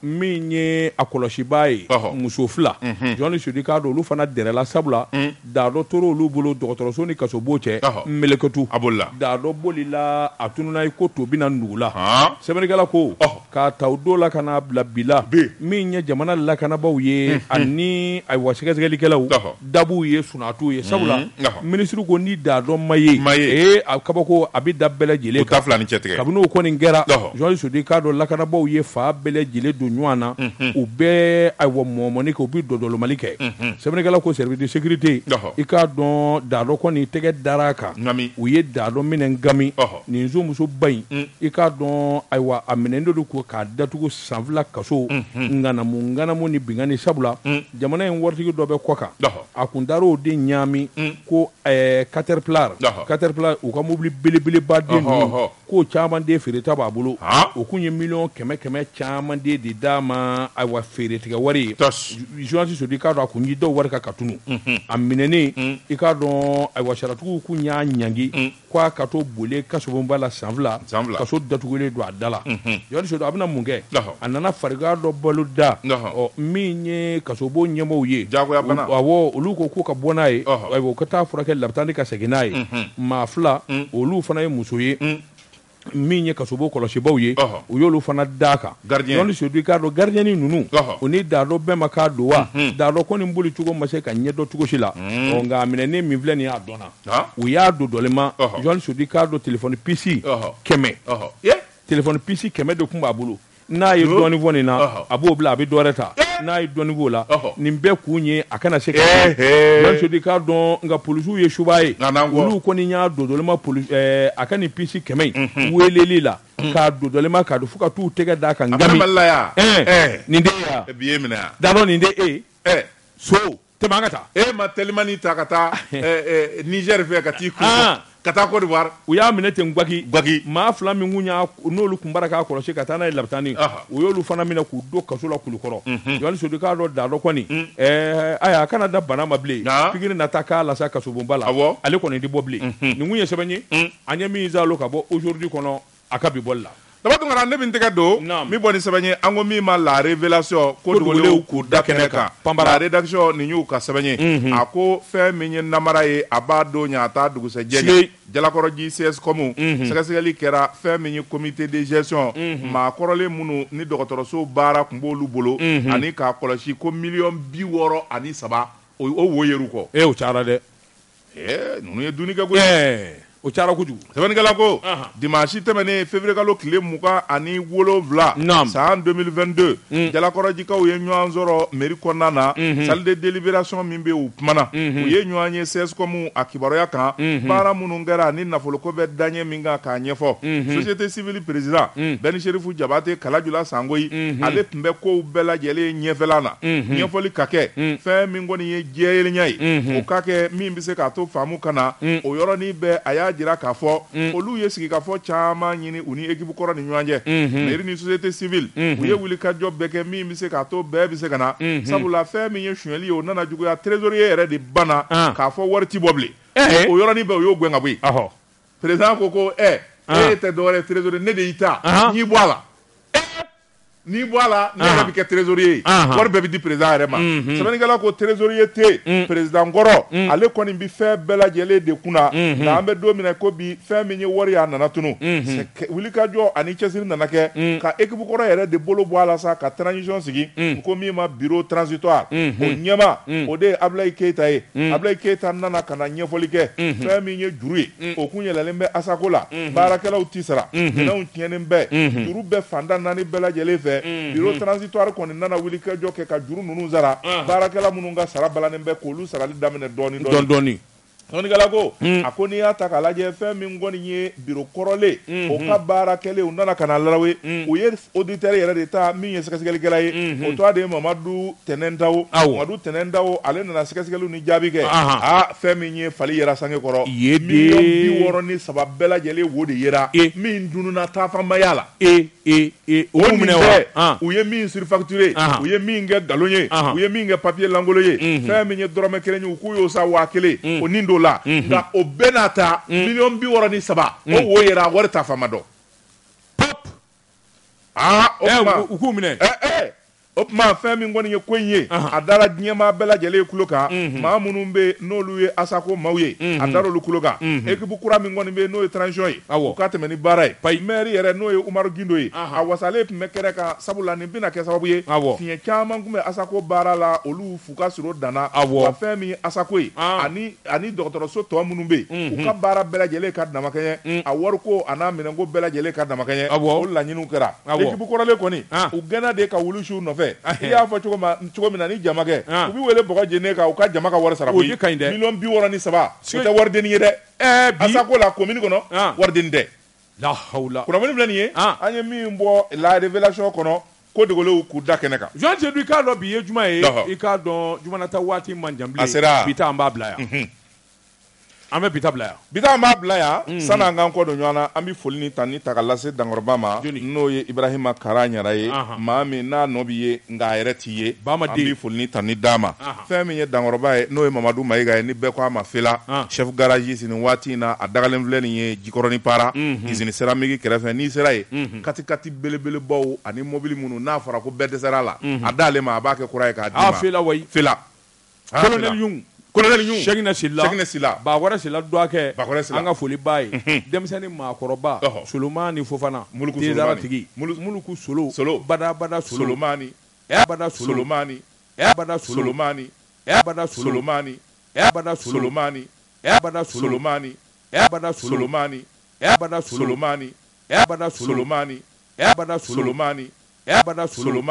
min ye a kɔlɔsiba ye muso fila jɔnni sudi k'a dɔn olu fana dɛrɛla sabula daa dɔ tora olu bolo dɔgɔtɔrɔso ni kasobo cɛ melekɛtu daa dɔ bolila a tununa i ko to bina nugu la sɛbɛnnikɛla ko k'a ta o don la ka n'a bila bi la min ye jamana lakanabaaw ye ani ayiwa sɛgɛsɛgɛlikɛlaw dabuw ye sunatuw ye sabula minisiri ko ni daa dɔ ma ye a kabako a bɛ da bɛɛ lajɛlen kan kabini o kɔni kɛra jɔnni sudi k'a dɔn lakanabaaw ye fa bɛɛ lajɛlen don ɲɔgɔn na u bɛɛ ayiwa mɔmɔni kɛ u bɛ dɔdɔlɔmali kɛ sɛbɛnnikɛla ko service de sécurité i k'a dɔn daa dɔ kɔni tɛgɛ dara a kan u ye daa dɔ minɛ gami nin muso ba in i k'a dɔn ayiwa a minɛnen don ko k'a datugu san fila kaso nganamu ni bingani sabula jamana in waritigi dɔ bɛ kɔ kan a kun taara o de ɲaami ko Caterpillar u ka mobili belebeleba den ninnu k'o caman den feereta b'a bolo o kun ye miliyɔn kɛmɛ caman den de d'a ma ayiwa feeretigɛ wari ye journaliste sodi i k'a dɔn a kun y'i dɔw wari kan ka tunu a minɛnen i k'a dɔn ayiwa saratigiw kun y'a ɲangi k'a ka to boli kasobonba la san fila kaso datugulen don a da la journaliste sodi a bɛna mun kɛ a nana farigan dɔ balo da min ye kasobo ɲɛmɔgɔw ye awɔ olu ko k'u ka bɔ n'a ye ayiwa u ka taa furakɛ labitani ka segin n'a ye maa fila olu fana ye muso ye min ye kasobo kɔlɔsibaw ye u y'olu fana d'a kan jɔnni sodi k'a dɔn gardien ninnu o ni daa dɔ bɛɛ ma k'a don wa daa dɔ kɔni boli cogo ma se ka ɲɛ dɔ cogo si la nka a minɛnen min filɛ nin ye a dɔnna u y'a don dɔlema jɔnni sodi k'a dɔn telefɔni pisi 100 telefɔni pisi 100 de tun b'a bolo n'a ye dɔɔnin fɔ nin na a b'o bila a bɛ dɔ wɛrɛ ta n'a ye dɔɔnin f'o la nin bɛɛ kun ye a kana se ka jɔnni sodi k'a dɔn nka polisiw ye suba ye olu kɔni y'a don dɔlema a ka nin pisi 100 in weleli la k'a don dɔlema k'a don fo ka t'u tɛgɛ d'a kan ngami nin de ye dabɔ nin de so tɛmɛ an ka taa e ma telimani ta ka taa Niger fɛ ka t'i kun ka taa Côte d'Ivoire u y'a minɛ ten gwagi maa fila min kun n'olu kun bara k'a kɔlɔsi ka taa n'a ye labitani u y'olu fana minɛ k'u don kaso la kulukɔrɔ jɔnni sodi k'a dɔn daa dɔ kɔni aya a kana da bana ma bilen pikiri na taa k'a lasa kasobonba la ale kɔni tɛ bɔ bilen nin kun ye sɛbɛn ye an ye min zalo ka bɔ aujourd'hui kɔnɔ a ka bi bɔli la daba tungara ne bɛ n tɛgɛ don min bɔ ni sɛbɛn ye an ko min ma la révélation ko dogolenw k'u da kɛnɛ kan la rédaction nin y'u ka sɛbɛn ye a ko fɛn min ye namara ye a b'a don ɲa a t'a dugusɛjɛ ɲɛ jalakɔrɔji CSCOM sɛgɛsɛgɛli kɛra fɛn min ye comité de gestion maa kɔrɔlen minnu ni dɔgɔtɔrɔso baara tun b'olu bolo ani k'a kɔlɔsi ko miliyɔn 63 o wo yer'u kɔ o cayara dɛ ninnu ye duni kɛ koyi o cayara kojugu sɛbɛnnikɛla ko dimanche tɛmɛnen février kalo tile 27 san 2022 jalakɔrɔjikaw ye ɲɔgɔn sɔrɔ mairie kɔnɔna na salle de délibération min bɛ u kumana u ye ɲɔgɔn ye CSCOM a kibaruya kan baara minnu kɛra ni nafoloko bɛ daɲɛ min kan k'a ɲɛfɔ société civile président Bɛni Sherifu Jabate Kalajula Sangoyi ale tun bɛ kow bɛɛ lajɛlen ɲɛfɛla na ɲɛfɔli ka kɛ fɛn min kɔni ye jɛyelenya ye o ka kɛ min bɛ se k'a to faamu kana o yɔrɔnin bɛɛ a y'a jira k'a fɔ olu ye sigikafɔ caman ɲini u ni équipe kɔrɔ ni ɲɔgɔn cɛ mairie ni société civile u ye wulikajɔ bɛɛ kɛ min bɛ se k'a to bɛɛ bɛ se ka na sabula fɛn min ye suɲɛli ye o nana juguya trésorier yɛrɛ de banna k'a fɔ wari ti bɔ bilen o yɔrɔnin bɛɛ o y'o gɛn ka bɔ yen président ko e tɛ dɔwɛrɛ trésorier ne de y'i ta n'i bɔ a la n'i bɔ a la ne yɛrɛ bɛ kɛ trésorier ye wari bɛɛ bɛ di président yɛrɛ ma sɛbɛnnikɛla ko trésorier tɛ yen président kɔrɔ ale kɔni bɛ fɛn bɛɛ lajɛlen de kunna nka an bɛ don min na ko bi fɛn min ye wari ye a nana tunu wulikajɔ ani cɛsiri nana kɛ ka équipe kɔrɔ yɛrɛ de bolo bɔ a la sa ka transition sigi u ko min ma bureau transitoire o ɲɛma o de ye Ablaye Keyita ye Ablaye Keyita nana ka na ɲɛfɔli kɛ fɛn min ye juru ye o kun yɛlɛlen bɛ asako la baarakɛlaw ti sara minɛnw tiɲɛnen bɛɛ juru bɛ fanda naani bɛɛ lajɛlen fɛ bureau transitoire kɔni nana wulikajɔ kɛ ka juru ninnu sara baarakɛla minnu ka sara balannen bɛ k'olu sarali daminɛ dɔɔni sɔnnikɛla ko a ko n'i y'a ta k'a lajɛ fɛn min kɔni ye bureau kɔrɔlen o ka baara kɛlen u nana ka na larawe u ye auditeur yɛrɛ de ta min ye sɛgɛsɛgɛlikɛla ye o tɔgɔ de ye Mamadu Tɛnɛntawo Mamadu Tɛnɛntawo ale nana sɛgɛsɛgɛliw ni jaabi kɛ fɛn min ye fali yera sange kɔrɔ miliyɔn 63 bɛɛ lajɛlen wo de yera min dununa taafamaya la o minɛ wa u ye min surfacturé u ye min kɛ nkalon ye u ye min kɛ papier langolo ye fɛn min ye dɔrɔmɛ 1 ye u k'u y'o sa 1000 o nin la nka o bɛɛ n'a ta miliyɔn 63 o wo yera wari ta fama dɔn u k'u minɛ o tuma fɛn min kɔni ye ko in ye a dara diɲɛmaa bɛɛ lajɛlen kulo kan maa minnu bɛ n'olu ye asako maaw ye a dara olu kulo kan équipe kura min kɔni bɛ n'o ye transition ye u ka tɛmɛ ni baara ye maire yɛrɛ n'o ye Umaru Gindo ye a wasalen tun bɛ kɛrɛ kan sabula nin bɛna kɛ sababu ye fiɲɛ caman tun bɛ asako baara la olu fu ka siro danna wa fɛn min asako ye ani dɔgɔtɔrɔso tɔ minnu bɛ yen u ka baara bɛɛ lajɛlen ka damakɛɲɛ a wariko a n'a minɛnko bɛɛ lajɛlen ka damakɛɲɛ o laɲiniw kɛra équipe kɔrɔlen kɔni u gɛnna de ka wulusiw nɔfɛ i y'a fɔ cogo min na ni jamakɛ u bɛ wele bɔgɔ jeni kan u ka jama ka wari sara koyi miliyɔn 63 o tɛ waridenni ye dɛ asako la commune kɔnɔ waridenni tɛ la hawla kunnafoni filɛ nin ye an ye min bɔ la révélation kɔnɔ ko dogolew k'u da kɛnɛ kan Jean Seydou i k'a dɔn bi ye juma ye i k'a dɔn jumanata waati man jan bilen bi ta an b'a bila yan an bɛ bita bila yan bita an b'a bila yan san'an k'an kɔ don ɲɔgɔn na an bɛ foli ni tani ta ka lase Dankɔrɔba ma n'o ye Ibrahima Kara Ɲara ye maa min n'a nɔ b'i ye nka a yɛrɛ t'i ye an bɛ foli ni tani d'a ma fɛn min ye Dankɔrɔba ye n'o ye Mamadu Mayiga ye ni bɛɛ ko a ma Fela chef garage nin waati in na a dagalen filɛ nin ye Jikɔrɔni Para usine céramique kɛrɛfɛ n'i sera ye kati belebelebaw ani mobili minnu n'a fɔra ko bɛɛ dɛsɛra a la a d'ale ma a b'a kɛ kura ye k'a d'i ma Fela wayi Fela Colonel Yung Cheikhna Sila Bakɔrɛ Sila dɔgɔkɛ an ka foli b'a ye denmisɛnnin maakɔrɔba Solomani Fofana Tezaratigi Muluku Solo Bada Solomani Bada Solomani Bada Solomani Bada Solomani Bada Solomani Bada Solomani Bada Solomani Bada Solomani Bada Solomani Bada Solomani Bada Solomani